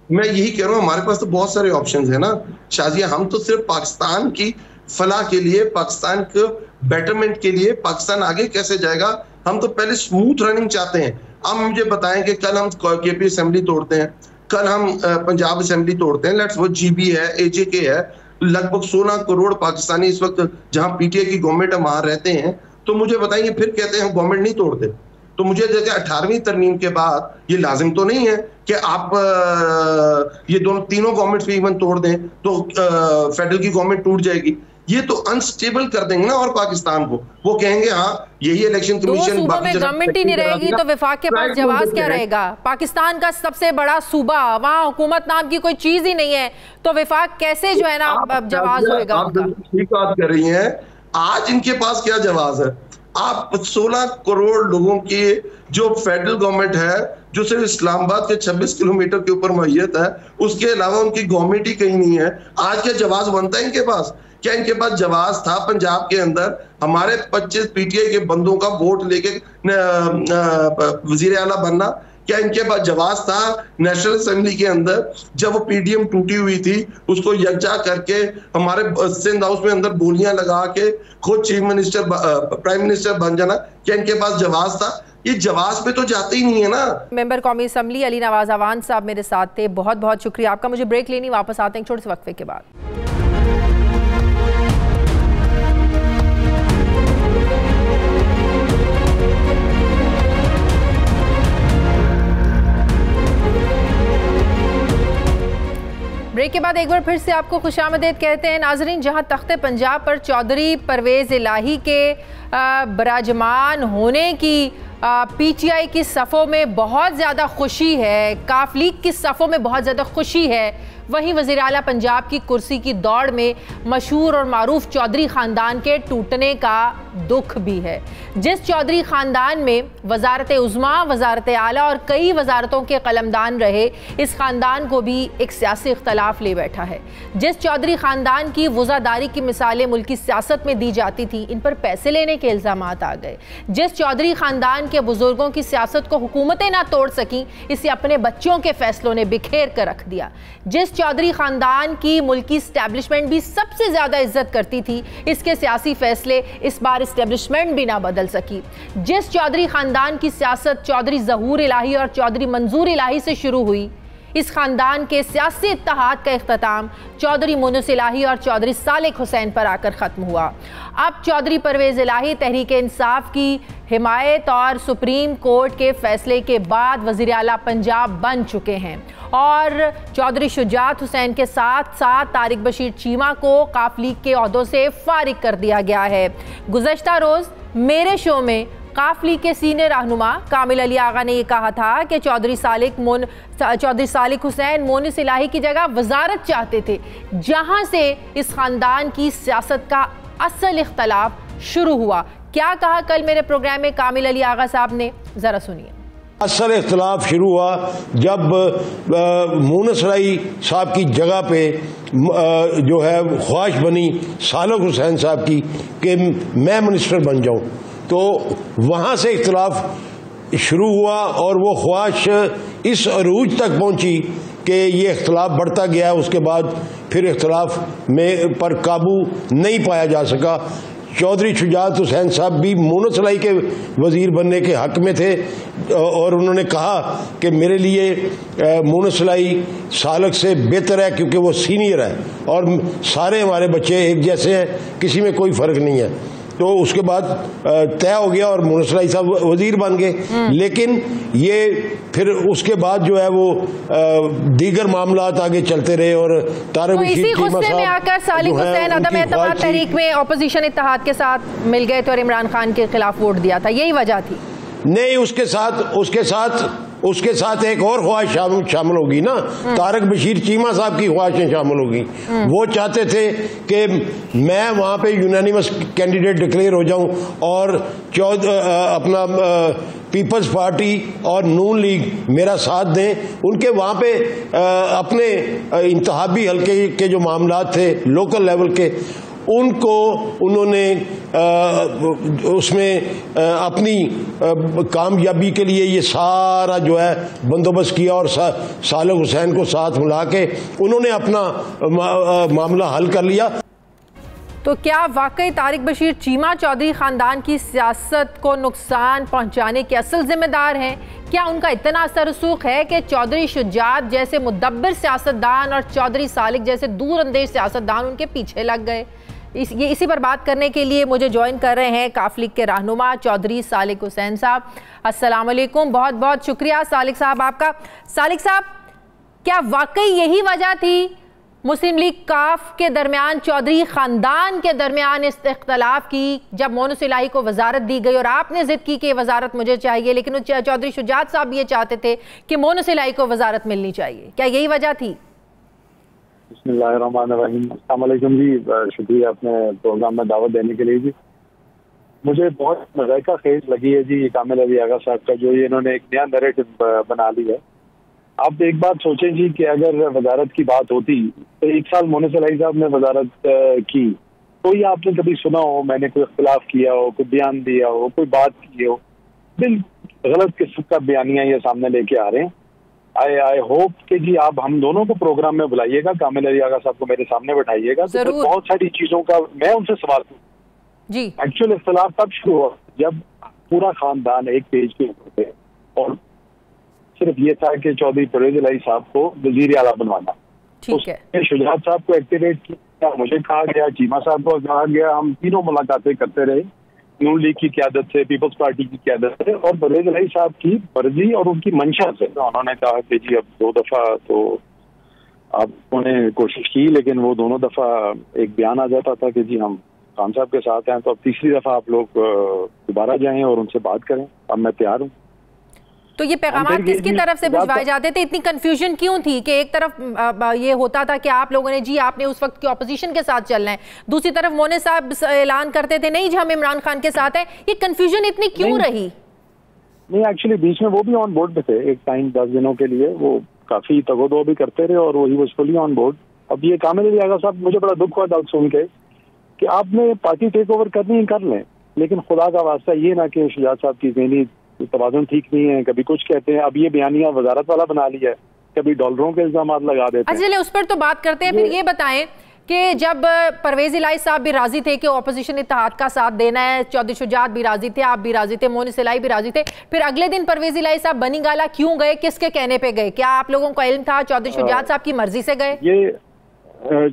मैं यही कह रहा हूँ, हमारे पास तो बहुत सारे ऑप्शन है ना शाजिया। हम तो सिर्फ पाकिस्तान की फलाह के लिए, पाकिस्तान के बेटरमेंट के लिए, पाकिस्तान आगे कैसे जाएगा, हम तो पहले स्मूथ रनिंग चाहते हैं। अब मुझे बताएं कि कल हम केपी असेंबली तोड़ते हैं, कल हम पंजाब असेंबली तोड़ते हैं, लेट्स वो जीबी है, एजेके है, लगभग 16 करोड़ पाकिस्तानी इस वक्त जहां पीटीआई की गवर्नमेंट है वहां रहते हैं, तो मुझे बताइए फिर कहते हैं हम गवर्नमेंट नहीं तोड़ते। तो मुझे देखिए 18वीं तरमीम के बाद ये लाजिम तो नहीं है कि आप ये तीनों गवर्नमेंट्स भी इवन तोड़ दें तो फेडरल की गवर्नमेंट टूट जाएगी। ये तो अनस्टेबल कर देंगे ना और पाकिस्तान को, वो कहेंगे हाँ यही इलेक्शन कमीशन, गवर्नमेंट ही नहीं रहेगी तो विफाक के पास जवाब क्या रहेगा। पाकिस्तान का सबसे बड़ा सूबा, वहाँ हुकूमत नाम की कोई चीज ही नहीं है, तो विफाक कैसे जो है ना जवाब होगा उनका। ठीक बात कर रही हैं, आज इनके पास क्या जवाब है। आप 16 करोड़ लोगों की जो फेडरल गवर्नमेंट है, जो सिर्फ इस्लामाबाद के 26 किलोमीटर के ऊपर मुहैयत है, उसके अलावा उनकी गवर्नमेंट ही कहीं नहीं है। आज क्या जवाब बनता है इनके पास? क्या इनके पास जवाब था पंजाब के अंदर हमारे 25 पीटीआई के बंदों का वोट लेके वजीर आला बनना? क्या इनके पास जवाब था नेशनल असेंबली के अंदर जब वो पीडीएम टूटी हुई थी उसको यकजा करके हमारे सिंध हाउस में अंदर बोलियां लगा के खुद चीफ मिनिस्टर प्राइम मिनिस्टर बन जाना? क्या इनके पास जवाब था? ये जवाब पे तो जाते ही नहीं है ना। मेंबर कौमी असम्बली अली नवाज अवान साहब मेरे साथ थे, बहुत बहुत शुक्रिया आपका। मुझे ब्रेक लेनी, वापस आते हैं एक छोटे से वक्फे के बाद। ब्रेक के बाद एक बार फिर से आपको खुशामदीद कहते हैं नाजरीन। जहां तख्ते पंजाब पर चौधरी परवेज़ इलाही के बराजमान होने की पीटीआई की सफ़ों में बहुत ज़्यादा खुशी है, काफ लीग की सफ़ों में बहुत ज़्यादा खुशी है, वहीं वज़ीर आला पंजाब की कुर्सी की दौड़ में मशहूर और मारूफ चौधरी ख़ानदान के टूटने का दुख भी है। जिस चौधरी ख़ानदान में वज़ारत उज़्मा, वज़ारत आला और कई वज़ारतों के कलमदान रहे, इस ख़ानदान को भी एक सियासी इख्तलाफ ले बैठा है। जिस चौधरी ख़ानदान की वज़ादारी की मिसालें मुल्की सियासत में दी जाती थी, इन पर पैसे लेने के इल्ज़ामात आ गए। जिस चौधरी ख़ानदान के बुजुर्गों की सियासत को हुकूमतें ना तोड़ सकीं, इसे अपने बच्चों के फैसलों ने बिखेर कर रख दिया। जिस चौधरी ख़ानदान की मुल्की इस्टेब्लिशमेंट भी सबसे ज़्यादा इज्जत करती थी, इसके सियासी फैसले इस बार इस्टेब्लिशमेंट भी ना बदल सकी। जिस चौधरी ख़ानदान की सियासत चौधरी ज़हूर इलाही और चौधरी मंजूर इलाही से शुरू हुई, इस ख़ानदान के सियासी इत्तेहाद का इख्तिताम चौधरी मुनस इलाही और चौधरी सालिक हुसैन पर आकर ख़त्म हुआ। अब चौधरी परवेज़ इलाही तहरीक इंसाफ की हिमायत और सुप्रीम कोर्ट के फैसले के बाद वज़ीर आला पंजाब बन चुके हैं और चौधरी शुजात हुसैन के साथ साथ तारिक बशीर चीमा को काफ लीग के ओहदों से फारिग कर दिया गया है। गुज़श्ता रोज़ मेरे शो में काफ लीग के सीनियर रहनुमा कामिल अली आगा ने यह कहा था कि चौधरी सालिक हुसैन मोनिस इलाही की जगह वजारत चाहते थे, जहां से इस खानदान की सियासत का असल इख्तलाफ शुरू हुआ। क्या कहा कल मेरे प्रोग्राम में कामिल अली आगा साहब ने, जरा सुनिए। असल इख्तलाफ शुरू हुआ जब मोनिस इलाही साहब की जगह पे जो है ख्वाहिश बनी सालिक हुसैन साहब की कि मैं मिनिस्टर बन जाऊं, तो वहाँ से इख्तलाफ शुरू हुआ और वो ख्वाहिश इस अरूज तक पहुँची कि ये इख्तलाफ बढ़ता गया। उसके बाद फिर इख्तलाफ में पर काबू नहीं पाया जा सका। चौधरी शुजात हुसैन साहब भी मोनिस इलाही के वज़ीर बनने के हक़ में थे और उन्होंने कहा कि मेरे लिए मोनिस इलाही सालिक से बेहतर है क्योंकि वो सीनियर है और सारे हमारे बच्चे एक जैसे हैं, किसी में कोई फ़र्क नहीं है। तो उसके बाद तय हो गया और मोनिस इलाही साहब वजीर बन गए। लेकिन ये फिर उसके बाद जो है वो दीगर मामलात आगे चलते रहे और तारिक बशीर इसी गुस्से में आकर सालिक हुसैन अदम एतमाद तहरीक में ऑपोजिशन इत्तेहाद के साथ मिल गए थे और इमरान खान के खिलाफ वोट दिया था, यही वजह थी? नहीं, उसके साथ एक और ख्वाहिश शामिल होगी ना, तारिक बशीर चीमा साहब की ख्वाहिशें शामिल होगी। वो चाहते थे कि मैं वहाँ पे यूनानिमस कैंडिडेट डिक्लेयर हो जाऊं और अपना पीपल्स पार्टी और नून लीग मेरा साथ दें। उनके वहाँ पे अपने इंतखाबी हल्के के जो मामलात थे लोकल लेवल के, उनको उन्होंने उसमें अपनी कामयाबी के लिए ये सारा जो है बंदोबस्त किया और सालिक हुसैन को साथ मिला के उन्होंने अपना मामला हल कर लिया। तो क्या वाकई तारिक बशीर चीमा चौधरी खानदान की सियासत को नुकसान पहुंचाने के असल जिम्मेदार हैं? क्या उनका इतना असर रसूख है कि चौधरी शुजात जैसे मुदब्बिर सियासतदान और चौधरी सालिक जैसे दूरअंदेश सियासतदान उनके पीछे लग गए? इसी पर बात करने के लिए मुझे ज्वाइन कर रहे हैं काफ लीग के रहनुमा चौधरी सालिक हुसैन साहब। अस्सलाम वालेकुम, बहुत बहुत शुक्रिया सालिक साहब आपका। सालिक साहब, क्या वाकई यही वजह थी मुस्लिम लीग काफ के दरमियान, चौधरी खानदान के दरमियान इस इख्तलाफ की, जब मोनिस इलाही को वजारत दी गई और आपने जिद की कि वजारत मुझे चाहिए, लेकिन चौधरी शुजात साहब ये चाहते थे कि मोनिस इलाही को वजारत मिलनी चाहिए? क्या यही वजह थी? बिस्मिल्लाहिर्रहमानिर्रहीम। अस्सलाम वालेकुम जी, शुक्रिया अपने प्रोग्राम में दावत देने के लिए जी। मुझे बहुत मज़ाक़ा खेज लगी है जी कामिल अली आगा साहब का, जो ये इन्होंने एक नया नैरेटिव बना लिया है। आप एक बात सोचें जी कि अगर वजारत की बात होती तो 1 साल मोनिस इलाही साहब ने वजारत की, कोई आपने कभी सुना हो मैंने कोई इख्तिलाफ किया हो, कोई बयान दिया हो, कोई बात की हो? गलत किस्म का बयानिया ये सामने लेके आ रहे हैं। आई होप कि जी आप हम दोनों को प्रोग्राम में बुलाइएगा, कामिल अली आगा साहब को मेरे सामने बैठाइएगा, तो बहुत सारी चीजों का मैं उनसे सवाल पूछूं। जी एक्चुअल इख्तलाफ तब शुरू हुआ जब पूरा खानदान एक पेज के ऊपर थे और सिर्फ ये था कि चौधरी परवेज इलाही साहब को वजीर आला बनवाना। उसमें शुजात साहब को एक्टिवेट किया, मुझे कहा गया, चीमा साहब को कहा गया, हम तीनों मुलाकातें करते रहे नून लीग की क़यादत से, पीपल्स पार्टी की क़यादत से और परवेज इलाही साहब की मर्जी और उनकी मंशा से। तो उन्होंने कहा कि जी अब 2 दफ़ा तो आपने कोशिश की, लेकिन वो दोनों दफ़ा एक बयान आ जाता था कि जी हम खान साहब के साथ हैं, तो अब तीसरी दफ़ा आप लोग दोबारा जाएं और उनसे बात करें, अब मैं तैयार हूँ। तो ये पैगाम किसकी तरफ से भिजवाए जाते थे? इतनी कंफ्यूजन क्यों थी कि एक तरफ ये होता था कि आप लोगों ने जी आपने उस वक्त की ऑपोजिशन के साथ चलना है, दूसरी तरफ मोने साहब ऐलान करते थे नहीं जी हम इमरान खान के साथ हैं, ये कंफ्यूजन इतनी क्यों रही? नहीं एक्चुअली बीच में वो भी ऑन बोर्ड पे थे एक टाइम 10 दिनों के लिए, वो काफी तगोदो भी करते रहे और वही वाज फुली ऑन बोर्ड। अब ये कामिल अली आगा साहब, मुझे बड़ा दुख हुआ बात सुन के कि आपने पार्टी टेक ओवर करनी है कर लें, लेकिन खुदा का वास्ता ये ना कि शुजात साहब की ज़हनी तवाज़ुन ठीक नहीं है, कभी कुछ कहते हैं, अब ये बयानिया वजारत वाला बना लिया है, कभी डॉलरों के इल्जाम लगा देते हैं। चलिए उस पर तो बात करते हैं। फिर ये बताएं कि जब परवेज इलाही साहब भी राजी थे कि ऑपोजिशन इत्तेहाद का साथ देना है, चौधरी शुजात भी राजी थे, आप भी राजी थे, मोनिस इलाही भी राजी थे, फिर अगले दिन परवेज इलाही साहब बनी गाला क्यों गए, किसके कहने पे गए? क्या आप लोगों को इल्म था चौधरी शुजात साहब की मर्जी से गए? ये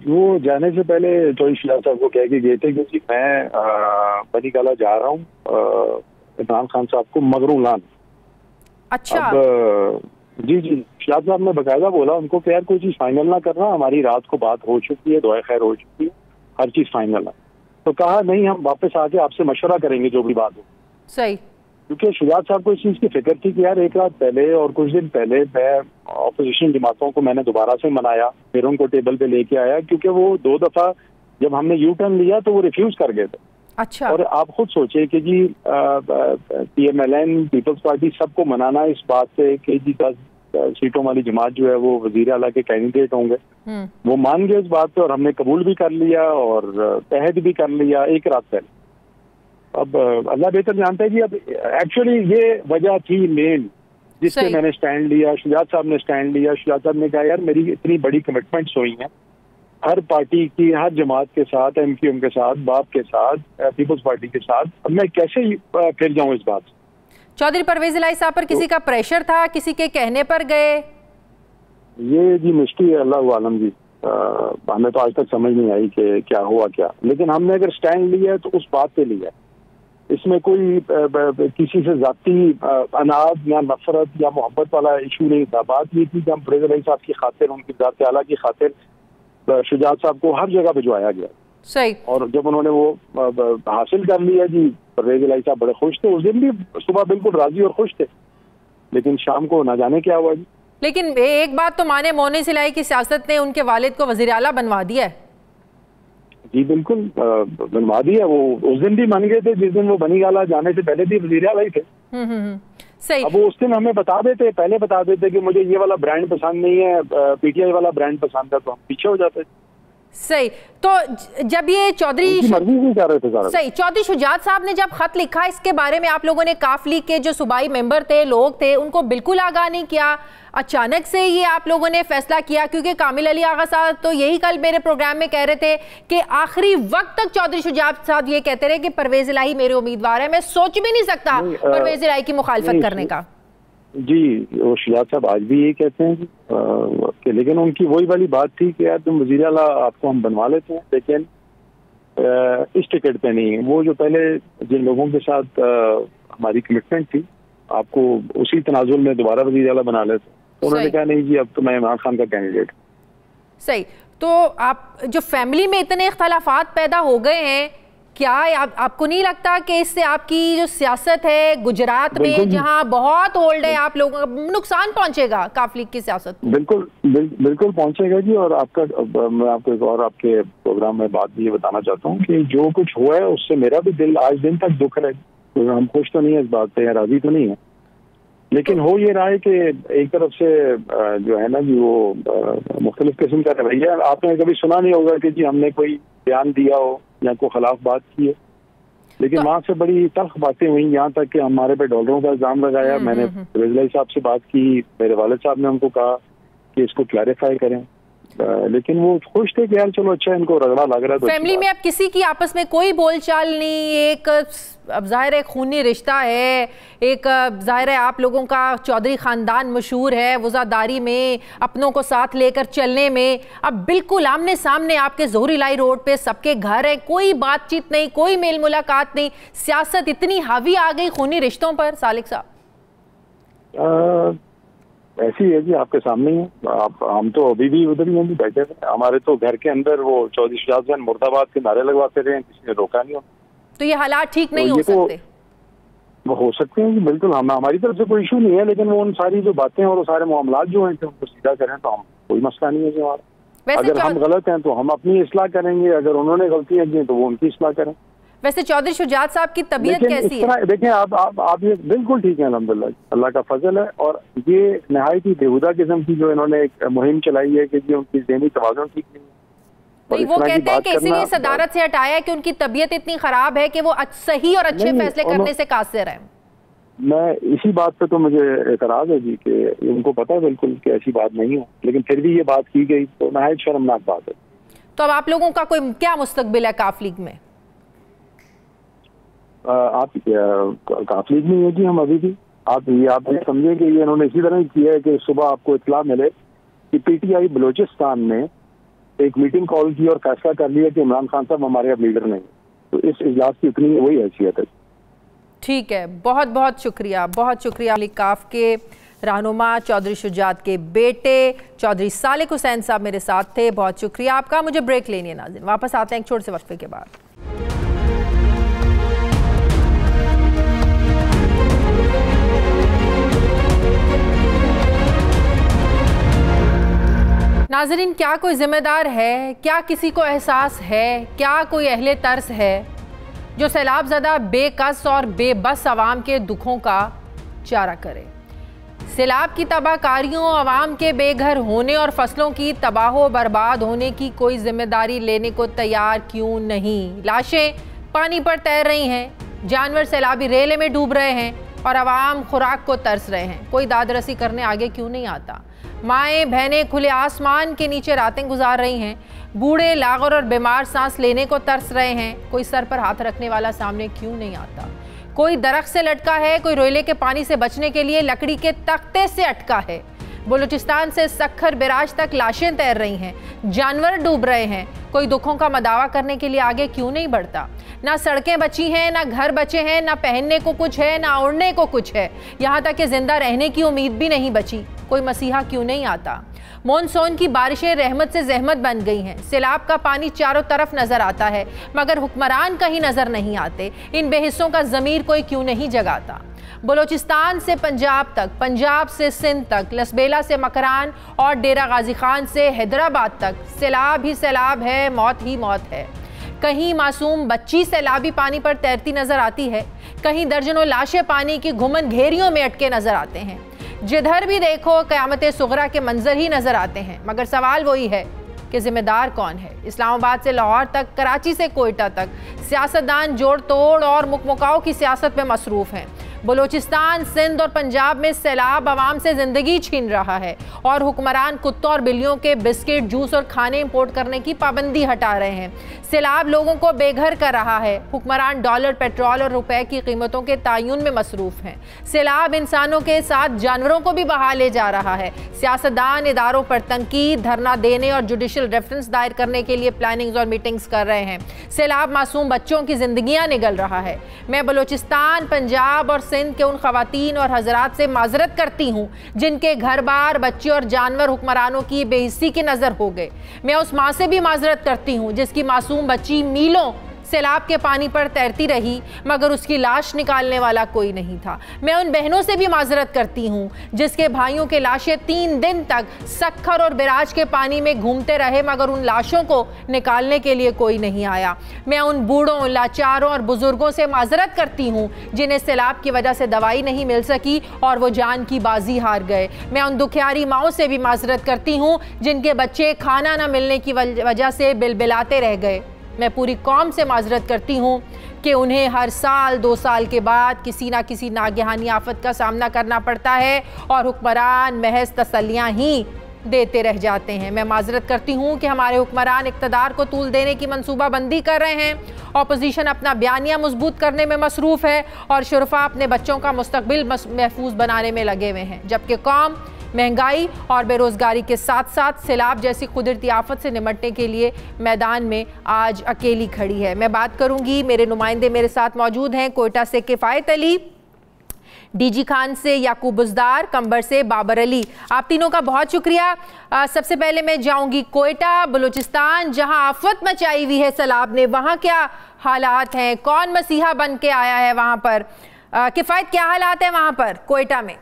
वो जाने से पहले चौधरी शुजात साहब को कह के गए थे क्योंकि मैं बनी गाला जा रहा हूँ इमरान खान साहब को मगरू लान। अच्छा। अब जी शुजात साहब ने बकायदा बोला उनको कि यार कोई चीज फाइनल ना करना, हमारी रात को बात हो चुकी है, दुआ खैर हो चुकी है, हर चीज फाइनल है। तो कहा नहीं हम वापस आके आपसे मशवरा करेंगे जो भी बात हो। सही। क्योंकि शुजात साहब को इस चीज की फिक्र थी कि यार एक रात पहले और कुछ दिन पहले मैं ऑपोजिशन जमातों को मैंने दोबारा से मनाया, फिर उनको टेबल पे लेके आया, क्योंकि वो 2 दफा जब हमने यू टर्न लिया तो वो रिफ्यूज कर गए थे। अच्छा। और आप खुद सोचिए कि जी PMLN पीपल्स पार्टी सबको मनाना इस बात से कि जी 10 सीटों वाली जमात जो है वो वजीर आला के कैंडिडेट होंगे, वो मान गए इस बात पे और हमने कबूल भी कर लिया और तहद भी कर लिया एक रात पहले। अब अल्लाह बेहतर जानता है कि अब एक्चुअली ये वजह थी मेन जिससे मैंने स्टैंड लिया, शुजात साहब ने स्टैंड लिया। शुजात साहब ने कहा यार मेरी इतनी बड़ी कमिटमेंट्स हुई हैं हर पार्टी की, हर जमात के साथ, MQM के साथ, बाप के साथ, पीपल्स पार्टी के साथ, अब मैं कैसे फिर जाऊं इस बात से। चौधरी परवेज इलाही साहब पर किसी का प्रेशर था, किसी के कहने पर गए? ये जी मिस्ट्री है, अल्लाह आलम जी, हमें तो आज तक समझ नहीं आई कि क्या हुआ क्या, लेकिन हमने अगर स्टैंड लिया है तो उस बात पे लिया है। इसमें कोई किसी से जाती अनाद या नफरत या मोहब्बत वाला इशू नहीं था। बात ये थी कि हम परवेज इलाही साहब की खातिर, उनकी ज़ात आला की खातिर शुजात साहब को हर जगह भिजवाया गया। सही। और जब उन्होंने वो हासिल कर लिया जी, परवेज इलाही साहब बड़े खुश थे, उस दिन भी सुबह बिल्कुल राजी और खुश थे, लेकिन शाम को ना जाने क्या हुआ जी। लेकिन एक बात तो माने, मोनिस इलाही की सियासत ने उनके वालिद को वजीर आला बनवा दिया है। जी बिल्कुल बनवा दिया। वो उस दिन भी मान गए थे जिस दिन वो बनी गाला जाने से पहले भी वजीर आला ही थे। सही। अब वो उस दिन हमें बता देते, पहले बता देते कि मुझे ये वाला ब्रांड पसंद नहीं है, PTI वाला ब्रांड पसंद है, तो हम पीछे हो जाते। सही। तो जब ये चौधरी मर्जी भी कर रहे थे सारा। सही। चौधरी शुजात साहब ने जब खत लिखा इसके बारे में, आप लोगों ने काफ लीग के जो सूबाई मेंबर थे, लोग थे, उनको बिल्कुल आगाह नहीं किया, अचानक से ये आप लोगों ने फैसला किया? क्योंकि कामिल अली आगा साहब तो यही कल मेरे प्रोग्राम में कह रहे थे कि आखिरी वक्त तक चौधरी शुजात साहब ये कहते रहे कि परवेज इलाही मेरे उम्मीदवार है, मैं सोच भी नहीं सकता परवेज इलाही की मुखालफत करने का। जी वो शुजात साहब आज भी यही कहते हैं कि लेकिन उनकी वही वाली बात थी कि यार तुम वज़ीर आला आपको हम बनवा लेते हैं, लेकिन इस टिकट पे नहीं। वो जो पहले जिन लोगों के साथ हमारी कमिटमेंट थी, आपको उसी तनाजुल में दोबारा वज़ीर आला बना लेते। तो उन्होंने कहा नहीं जी अब तो मैं इमरान खान का कैंडिडेट। सही। तो आप जो फैमिली में इतने इख्तलाफात पैदा हो गए हैं, क्या आपको नहीं लगता कि इससे आपकी जो सियासत है गुजरात में, जहां बहुत होल्ड है, आप लोगों का नुकसान पहुंचेगा काफ लीग की सियासत? बिल्कुल पहुंचेगा जी। और आपका मैं आपको एक और आपके प्रोग्राम में बात भी ये बताना चाहता हूँ कि जो कुछ हुआ है उससे मेरा भी दिल आज दिन तक दुख है। तो हम खुश तो नहीं है इस बात पे, राजी तो नहीं है, लेकिन हो ये रहा है कि एक तरफ से जो है ना जी वो मुख्तलिफ किस्म का रवैया। आपने कभी सुना नहीं होगा कि जी हमने कोई बयान दिया हो या कोई खिलाफ बात की है। लेकिन वहाँ से बड़ी तल्ख बातें हुई, यहाँ तक कि हमारे पे डॉलरों का इल्जाम लगाया। मैंने रज़िलाई साहब से बात की, मेरे वालिद साहब ने हमको कहा कि इसको क्लैरिफाई करें, लेकिन वो खुश थे कि यार चलो अच्छा इनको रगड़ा लग रहा है। तो फैमिली में अब किसी की आपस में कोई बोलचाल नहीं, एक अब जाहिर है खूनी रिश्ता है, एक जाहिर है आप लोगों का चौधरी खानदान मशहूर है वज़ादारी में, अपनों को साथ लेकर चलने में। अब बिल्कुल आमने सामने आपके ज़ोहरी लाई रोड पे सबके घर है, कोई बातचीत नहीं, कोई मेल मुलाकात नहीं, सियासत इतनी हावी आ गई खूनी रिश्तों पर। सालिक साहब ऐसी है जी, आपके सामने ही है। हम तो अभी भी उधर ही हैं, बैठे थे। हमारे तो घर के अंदर वो चौधरी शुजात खान मुर्दाबाद के नारे लगवाते रहे, किसी ने रोका नहीं। तो ये हालात ठीक नहीं हो सकते? वो हो सकते हैं जी, बिल्कुल। हमारी तरफ से कोई इशू नहीं है, लेकिन वो उन सारी जो बातें और वो सारे मामलात जो हैं उनको सीधा करें तो हम कोई मसला नहीं है जी हमारा। अगर हम गलत हैं तो हम अपनी इस्लाह करेंगे, अगर उन्होंने गलतियां की तो वो उनकी इस्लाह करें। वैसे चौधरी शुजात साहब की तबीयत कैसी है? देखें आप ये बिल्कुल ठीक है, अल्हम्दुलिल्लाह, अल्लाह का फजल है। और ये नहायत ही बेहुदा किस्म की जो इन्होंने एक मुहिम चलाई है कि जी उनकी ज़हनी तवाज़ुन ठीक नहीं है। नहीं, वो कहते हैं कि इसीलिए सदारत से हटाया कि उनकी तबीयत इतनी खराब है कि वो सही और अच्छे फैसले करने से कासिर है। मैं इसी बात पे तो मुझे एतराज है जी कि उनको पता है बिल्कुल कि ऐसी बात नहीं है, लेकिन फिर भी ये बात की गई तो नहायत शर्मनाक बात है। तो अब आप लोगों का कोई क्या मुस्तकबिल है काफ लीग में? आप काफ लीग में है जी हम अभी भी। आप ये समझे कि ये इन्होंने इसी तरह किया है कि सुबह आपको इत्तला मिले कि PTI बलूचिस्तान में एक मीटिंग कॉल की और फैसला कर लिया कि इमरान खान साहब हमारे अब लीडर नहीं। तो इस इजलास की उतनी वही हैसियत है। ठीक है, बहुत बहुत शुक्रिया, बहुत शुक्रिया। काफ के रहनुमा चौधरी शुजात के बेटे चौधरी सालिक हुसैन साहब मेरे साथ थे, बहुत शुक्रिया आपका। मुझे ब्रेक लेनी है नाज़रीन, वापस आते हैं एक छोटे से वक्फे के बाद। नाज़रीन, क्या कोई जिम्मेदार है, क्या किसी को एहसास है, क्या कोई अहले तर्स है जो सैलाब ज़दा बेकस और बेबस आवाम के दुखों का चारा करे? सैलाब की तबाहकारियों, आवाम के बेघर होने और फसलों की तबाह बर्बाद होने की कोई जिम्मेदारी लेने को तैयार क्यों नहीं? लाशें पानी पर तैर रही हैं, जानवर सैलाबी रेले में डूब रहे हैं और आवाम खुराक को तरस रहे हैं। कोई दादरसी करने आगे क्यों नहीं आता? माएँ बहनें खुले आसमान के नीचे रातें गुजार रही हैं, बूढ़े लागर और बीमार सांस लेने को तरस रहे हैं। कोई सर पर हाथ रखने वाला सामने क्यों नहीं आता? कोई दरख्त से लटका है, कोई रोयले के पानी से बचने के लिए लकड़ी के तख्ते से अटका है। बलूचिस्तान से सखर बिराज तक लाशें तैर रही हैं, जानवर डूब रहे हैं। कोई दुखों का मदावा करने के लिए आगे क्यों नहीं बढ़ता? ना सड़कें बची हैं, ना घर बचे हैं, ना पहनने को कुछ है, ना ओढ़ने को कुछ है, यहाँ तक कि जिंदा रहने की उम्मीद भी नहीं बची। कोई मसीहा क्यों नहीं आता? मॉनसून की बारिशें रहमत से जहमत बन गई हैं, सैलाब का पानी चारों तरफ नजर आता है, मगर हुक्मरान कहीं नजर नहीं आते। इन बेहिस्सों का ज़मीर कोई क्यों नहीं जगाता? बलूचिस्तान से पंजाब तक, पंजाब से सिंध तक, लसबेला से मकरान और डेरा गाजी खान से हैदराबाद तक सैलाब ही सैलाब है, मौत ही मौत है। कहीं मासूम बच्ची सैलाबी पानी पर तैरती नजर आती है, कहीं दर्जनों लाशें पानी की घुमन घेरियों में अटके नजर आते हैं। जिधर भी देखो क़यामत सुगरा के मंजर ही नजर आते हैं। मगर सवाल वही है कि जिम्मेदार कौन है? इस्लामाबाद से लाहौर तक, कराची से कोयटा तक सियासतदान जोड़ तोड़ और मुकमुकाओं की सियासत में मसरूफ़ हैं। बलूचिस्तान, सिंध और पंजाब में सैलाब आवाम से ज़िंदगी छीन रहा है और हुक्मरान कुत्तों और बिल्लियों के बिस्किट, जूस और खाने इंपोर्ट करने की पाबंदी हटा रहे हैं। सैलाब लोगों को बेघर कर रहा है। हुक्मरान डॉलर, पेट्रोल और रुपए की कीमतों के तयन में मसरूफ़ हैं। सैलाब इंसानों के साथ जानवरों को भी बहा ले जा रहा है। सियासतदान इदारों पर तनकीद, धरना देने और जुडिशल रेफरेंस दायर करने के लिए प्लानिंग्स और मीटिंग्स कर रहे हैं। सैलाब मासूम बच्चों की जिंदगियां निगल रहा है। मैं बलूचिस्तान, पंजाब और सिंध के उन खवातीन और हजरात से माजरत करती हूँ जिनके घर बार, बच्चे और जानवर हुक्मरानों की बेहिस्सी की नजर हो गए। मैं उस माँ से भी माजरत करती हूँ जिसकी मासूम बच्ची मीलों सैलाब के पानी पर तैरती रही, मगर उसकी लाश निकालने वाला कोई नहीं था। मैं उन बहनों से भी माजरत करती हूँ जिसके भाइयों के लाशें 3 दिन तक सखर और बिराज के पानी में घूमते रहे, मगर उन लाशों को निकालने के लिए कोई नहीं आया। मैं उन बूढ़ों, लाचारों और बुजुर्गों से माजरत करती हूँ जिन्हें सैलाब की वजह से दवाई नहीं मिल सकी और वो जान की बाजी हार गए। मैं उन दुखियारी माओं से भी माजरत करती हूँ जिनके बच्चे खाना न मिलने की वजह से बिलबिलाते रह गए। मैं पूरी कौम से माजरत करती हूँ कि उन्हें हर साल 2 साल के बाद किसी ना किसी नागहानी आफत का सामना करना पड़ता है और हुक्मरान महज तसल्लियाँ ही देते रह जाते हैं। मैं माजरत करती हूँ कि हमारे हुक्मरान इक़्तिदार को तूल देने की मनसूबाबंदी कर रहे हैं, अपोजिशन अपना बयानिया मजबूत करने में मसरूफ़ है और शुरफा अपने बच्चों का मुस्तकबिल महफूज बनाने में लगे हुए हैं, जबकि कौम महंगाई और बेरोज़गारी के साथ साथ सैलाब जैसी कुदरती आफत से निपटने के लिए मैदान में आज अकेली खड़ी है। मैं बात करूँगी, मेरे नुमाइंदे मेरे साथ मौजूद हैं, कोयटा से किफ़ायत अली, डीजी खान से याकूब बुज़दार, कंबर से बाबर अली। आप तीनों का बहुत शुक्रिया। सबसे पहले मैं जाऊंगी कोयटा, बलूचिस्तान, जहां आफत मचाई हुई है सैलाब ने, वहां क्या हालात हैं? कौन मसीहा बन के आया है वहां पर? किफ़ायत, क्या हालात है वहां पर कोयटा में?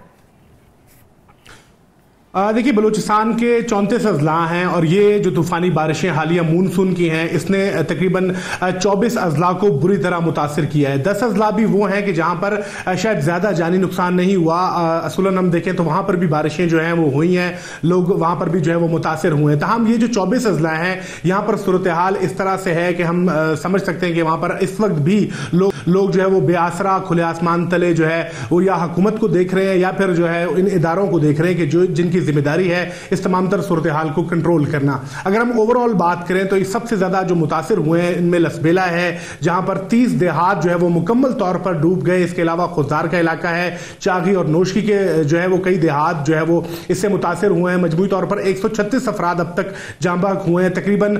देखिए, बलूचिस्तान के 34 अजला हैं और ये जो तूफ़ानी बारिशें हालिया मानसून की हैं इसने तकरीबन 24 अजला को बुरी तरह मुतासर किया है। 10 अजला भी वो हैं कि जहाँ पर शायद ज़्यादा जानी नुकसान नहीं हुआ। असूलन हम देखें तो वहाँ पर भी बारिशें जो हैं वो हुई हैं, लोग वहाँ पर भी जो है वो मुतासर हुए हैं। तमाम ये जो 24 अजला हैं यहाँ पर सूरत हाल इस तरह से है कि हम समझ सकते हैं कि वहाँ पर इस वक्त भी लोग जो है वो बेआसरा खुले आसमान तले जो है वो या हुकूमत को देख रहे हैं या फिर जो है इन इदारों को देख रहे हैं कि जो जिनकी जिम्मेदारी है इस तमाम तर सूरत हाल को कंट्रोल करना। अगर हम ओवरऑल बात करें तो सबसे ज्यादा जो मुतासिर हुए हैं इनमें लसबेला है, जहां पर 30 देहात जो है वो मुकम्मल तौर पर डूब गए। इसके अलावा खुदार का इलाका है, चागी और नोशकी के जो है वो कई देहात जो है वो इससे मुतासिर हुए हैं। मजमूई तौर पर 136 अफराद अब तक जांबाक हुए हैं। तकरीबन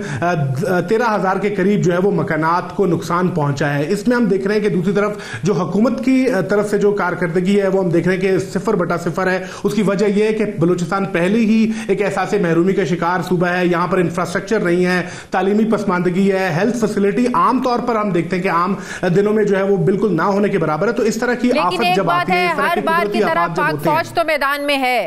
13,000 के करीब जो है वो मकानात को नुकसान पहुंचा है। इसमें हम देख रहे हैं कि दूसरी तरफ जो हुकूमत की तरफ से जो कारकर्दगी है वो हम देख रहे हैं कि 0/0 है। उसकी वजह यह है कि बलूचिस्तान पहले ही एक एहसास महरूमी का शिकार सूबा है। यहां पर इंफ्रास्ट्रक्चर नहीं है, तालीमी पसमानदगी है, हेल्थ फैसिलिटी आमतौर पर हम देखते हैं कि आम दिनों में जो है वो बिल्कुल ना होने के बराबर है। तो इस तरह की आफत जब आती है, हर बार की तरह पाक फौज तो मैदान में है,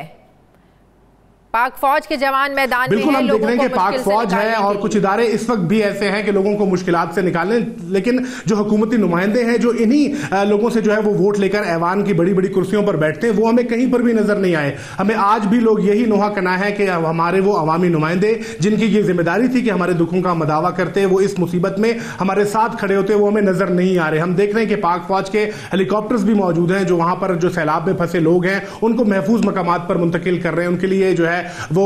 पाक फौज के जवान मैदान में बिल्कुल हम देख रहे हैं कि पाक फौज है और कुछ इदारे इस वक्त भी ऐसे हैं कि लोगों को मुश्किलात से निकालने, लेकिन जो हुकूमती नुमाइंदे हैं जो इन्हीं लोगों से जो है वो वोट लेकर ऐवान की बड़ी बड़ी कुर्सियों पर बैठते हैं वो हमें कहीं पर भी नजर नहीं आए। हमें आज भी लोग यही नोहा कना है कि हमारे वो अवामी नुमाइंदे जिनकी ये जिम्मेदारी थी कि हमारे दुखों का मदावा करते, वो इस मुसीबत में हमारे साथ खड़े होते, वो हमें नजर नहीं आ रहे। हम देख रहे हैं कि पाक फौज के हेलीकॉप्टर्स भी मौजूद हैं जो वहां पर जो सैलाब में फंसे लोग हैं उनको महफूज मकामात पर मुंतकिल कर रहे हैं, उनके लिए जो है वो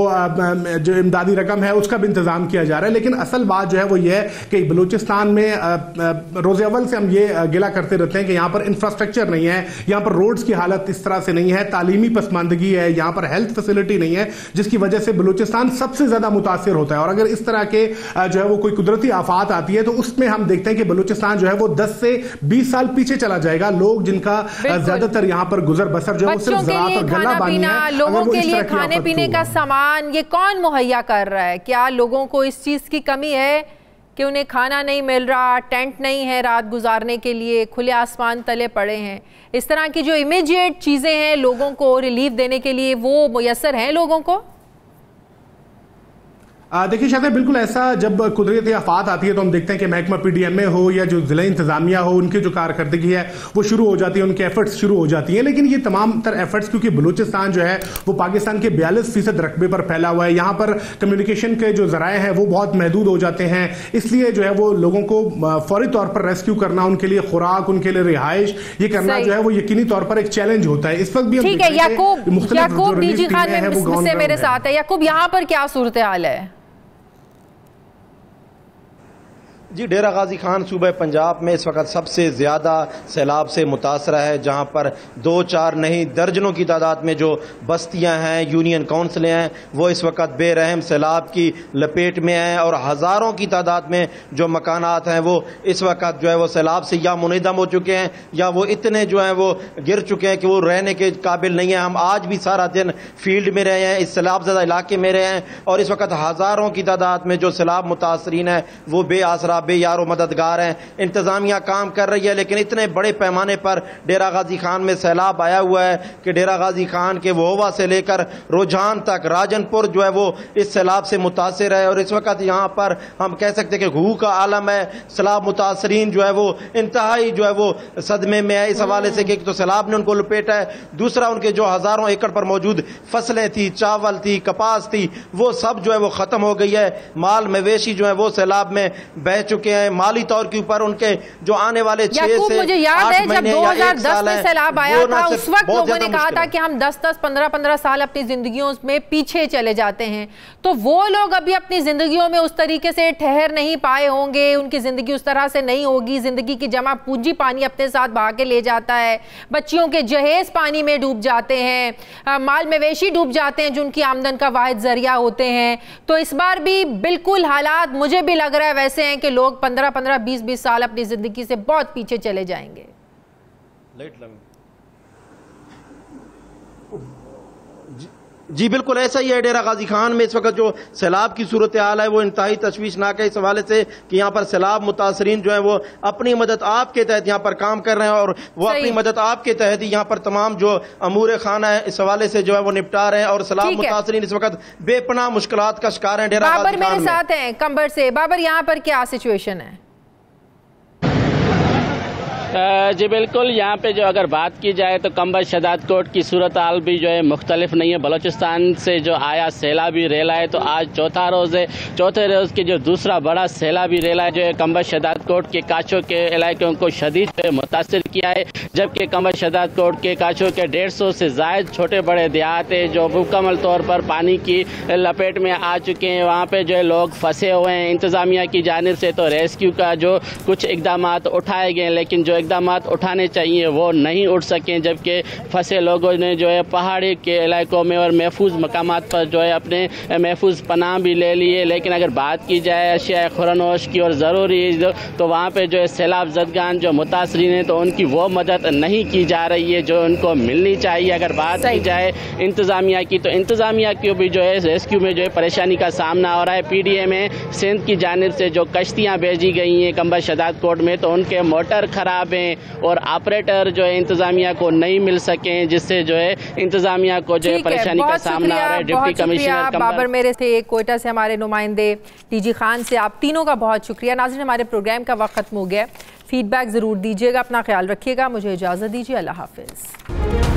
जो इमदादी रकम है उसका भी इंतजाम किया जा रहा है। लेकिन असल बात जो है वो ये है कि बलूचिस्तान में रोज़े अव्वल से हम ये गिला करते रहते हैं कि यहाँ पर इंफ्रास्ट्रक्चर नहीं है, यहाँ पर रोड्स की हालत इस तरह से नहीं है, तालीमी पसमानदगी है, यहाँ पर हेल्थ फैसिलिटी नहीं है, जिसकी वजह से बलूचिस्तान सबसे ज्यादा मुतासिर होता है। और अगर इस तरह के जो है वो कोई कुदरती आफात आती है तो उसमें हम देखते हैं कि बलूचिस्तान जो है वो 10 से 20 साल पीछे चला जाएगा। लोग जिनका ज्यादातर यहाँ पर गुजर बसर जो है सिर्फ ज़राअत और गल्लाबानी है, लोगों के लिए खाने पीने का सामान ये कौन मुहैया कर रहा है? क्या लोगों को इस चीज़ की कमी है कि उन्हें खाना नहीं मिल रहा, टेंट नहीं है रात गुजारने के लिए, खुले आसमान तले पड़े हैं? इस तरह की जो इमीडिएट चीज़ें हैं लोगों को रिलीफ देने के लिए वो मुयस्सर हैं लोगों को? देखिए शायद बिल्कुल ऐसा जब कुदरती आफात आती है तो हम देखते हैं कि महकमा PDMA हो या जो जिला इंतजामिया हो उनकी जो कारकर्दगी है वो शुरू हो जाती है, उनके एफर्ट्स शुरू हो जाती हैं। लेकिन ये तमाम तर एफर्ट्स क्योंकि बलूचिस्तान जो है वो पाकिस्तान के 42% रकबे पर फैला हुआ है, यहाँ पर कम्युनिकेशन के जो जराए हैं वो बहुत महदूद हो जाते हैं, इसलिए जो है वो लोगों को फौरी तौर पर रेस्क्यू करना, उनके लिए खुराक, उनके लिए रिहाइश ये करना जो है वो यकीनी तौर पर एक चैलेंज होता है। इस वक्त भी ठीक है, याकूब डीजी खान मेरे साथ है। याकूब, यहाँ पर क्या सूरत हाल है? जी, डेरा गाजी खान सूबे पंजाब में इस वक्त सबसे ज़्यादा सैलाब से मुतासर है, जहां पर 2-4 नहीं दर्जनों की तादाद में जो बस्तियां हैं, यूनियन काउंसिलें हैं, वो इस वक्त बेरहम सैलाब की लपेट में हैं और हज़ारों की तादाद में जो मकानात हैं वो इस वक्त जो है वो सैलाब से या मुनहदम हो चुके हैं या वो इतने जो हैं वो गिर चुके हैं कि वो रहने के काबिल नहीं है। हम आज भी सारा दिन फील्ड में रहे हैं, इस सैलाब ज़दा इलाके में रहे हैं और इस वक्त हज़ारों की तादाद में जो सैलाब मुतासरीन हैं वो बेआसरा बेयारो मददगार हैं। इंतजामिया काम कर रही है लेकिन इतने बड़े पैमाने पर डेरा गाजी खान में सैलाब आया हुआ है कि डेरा गाजी खान के वोवा से लेकर रुझान तक राजनपुर जो है वो इस सैलाब से मुतासिर है और इस वक्त यहाँ पर हम कह सकते हैं कि घू का आलम है। सैलाब मुतासरीन जो है वो इंतहाई जो है वो सदमे में है इस हवाले से कि तो सैलाब ने उनको लपेटा है, दूसरा उनके जो हजारों एकड़ पर मौजूद फसलें थी, चावल थी, कपास थी, वो सब जो है वो खत्म हो गई है। माल मवेशी जो है वो सैलाब में बह चुके हैं, माली तौर के ऊपर उनके जो आने वाले 6 से मुझे याद है जब 2010 में सैलाब आया था, उस वक्त लोगों ने कहा था कि हम 10-10, 15-15 साल अपनी जिंदगियों में पीछे चले जाते हैं। तो वो लोग अभी अपनी जिंदगियों में उस तरीके से ठहर नहीं पाए होंगे, उनकी जिंदगी उस तरह से नहीं होगी। जिंदगी की जमा पूंजी पानी अपने साथ बहा के ले जाता है, बच्चियों के जहेज पानी में डूब जाते हैं, माल मवेशी डूब जाते हैं जो उनकी आमदन का वाहिद जरिया होते हैं। तो इस बार भी बिल्कुल हालात मुझे भी लग रहा है वैसे हैं कि लोग 15-15, 20-20 साल अपनी जिंदगी से बहुत पीछे चले जाएंगे। जी बिल्कुल ऐसा ही है। डेरा गाजी खान में इस वक्त जो सैलाब की सूरत हाल है वो इंतहाई तशवीशनाक है इस हवाले से कि यहाँ पर सैलाब मुतासरीन जो है वो अपनी मदद आपके तहत यहाँ पर काम कर रहे हैं और वो अपनी मदद आपके तहत ही यहाँ पर तमाम जो अमूर खाना है इस हवाले से जो है वो निपटा रहे हैं। और सैलाब मुतासरीन इस वक्त बेपनाह मुश्किलात का शिकार है। डेरा बाबर मेरे साथ हैं कंबर से। बाबर, यहाँ पर क्या सिचुएशन है? जी बिल्कुल, यहाँ पे जो अगर बात की जाए तो कंबर शदाद कोट की सूरत हाल भी जो है मुख्तलिफ नहीं है। बलोचिस्तान से जो आया सैलाबी रेला है तो आज चौथा रोज़ है। चौथे रोज़ के जो दूसरा बड़ा सैलाबी रेला है जो है कंबर शदाद कोट के काचों के इलाकों को शदीद मुतासर किया है, जबकि कंबर शदाद कोट के काचों के 150 से ज़ायद छोटे बड़े देहात है जो मुकम्मल तौर पर पानी की लपेट में आ चुके हैं। वहाँ पर जो है लोग फंसे हुए हैं। इंतज़ामिया की जानिब से तो रेस्क्यू का जो कुछ इकदाम उठाए गए लेकिन जो इकदाम उठाने चाहिए वो नहीं उठ सके, जबकि फंसे लोगों ने जो है पहाड़ी के इलाकों में और महफूज मकामात पर जो है अपने महफूज पनाह भी ले लिए। लेकिन अगर बात की जाए अशिया खुरानोश की और ज़रूरी तो वहाँ पे जो है सैलाब ज़दगान जो मुतासरीन हैं तो उनकी वो मदद नहीं की जा रही है जो उनको मिलनी चाहिए। अगर बात की जाए इंतज़ामिया की तो इंतज़ामिया को भी जो है रेस्क्यू में जो है परेशानी का सामना हो रहा है। PDA में सिंध की जानिब से जो कश्तियाँ भेजी गई हैं कंबर शदाद कोट में तो उनके मोटर ख़राब हैं और ऑपरेटर जो है इंतजामिया को नहीं मिल सके, जिससे जो है इंतजामिया को जो है परेशानी का सामना हो रहा है। डिप्टी कमिश्नर बाबर मेरे से कोयटा से हमारे नुमाइंदे TG खान से, आप तीनों का बहुत शुक्रिया। नाज़रीन, हमारे प्रोग्राम का वक्त खत्म हो गया। फीडबैक ज़रूर दीजिएगा, अपना ख्याल रखिएगा। मुझे इजाज़त दीजिए, अल्लाह हाफिज़।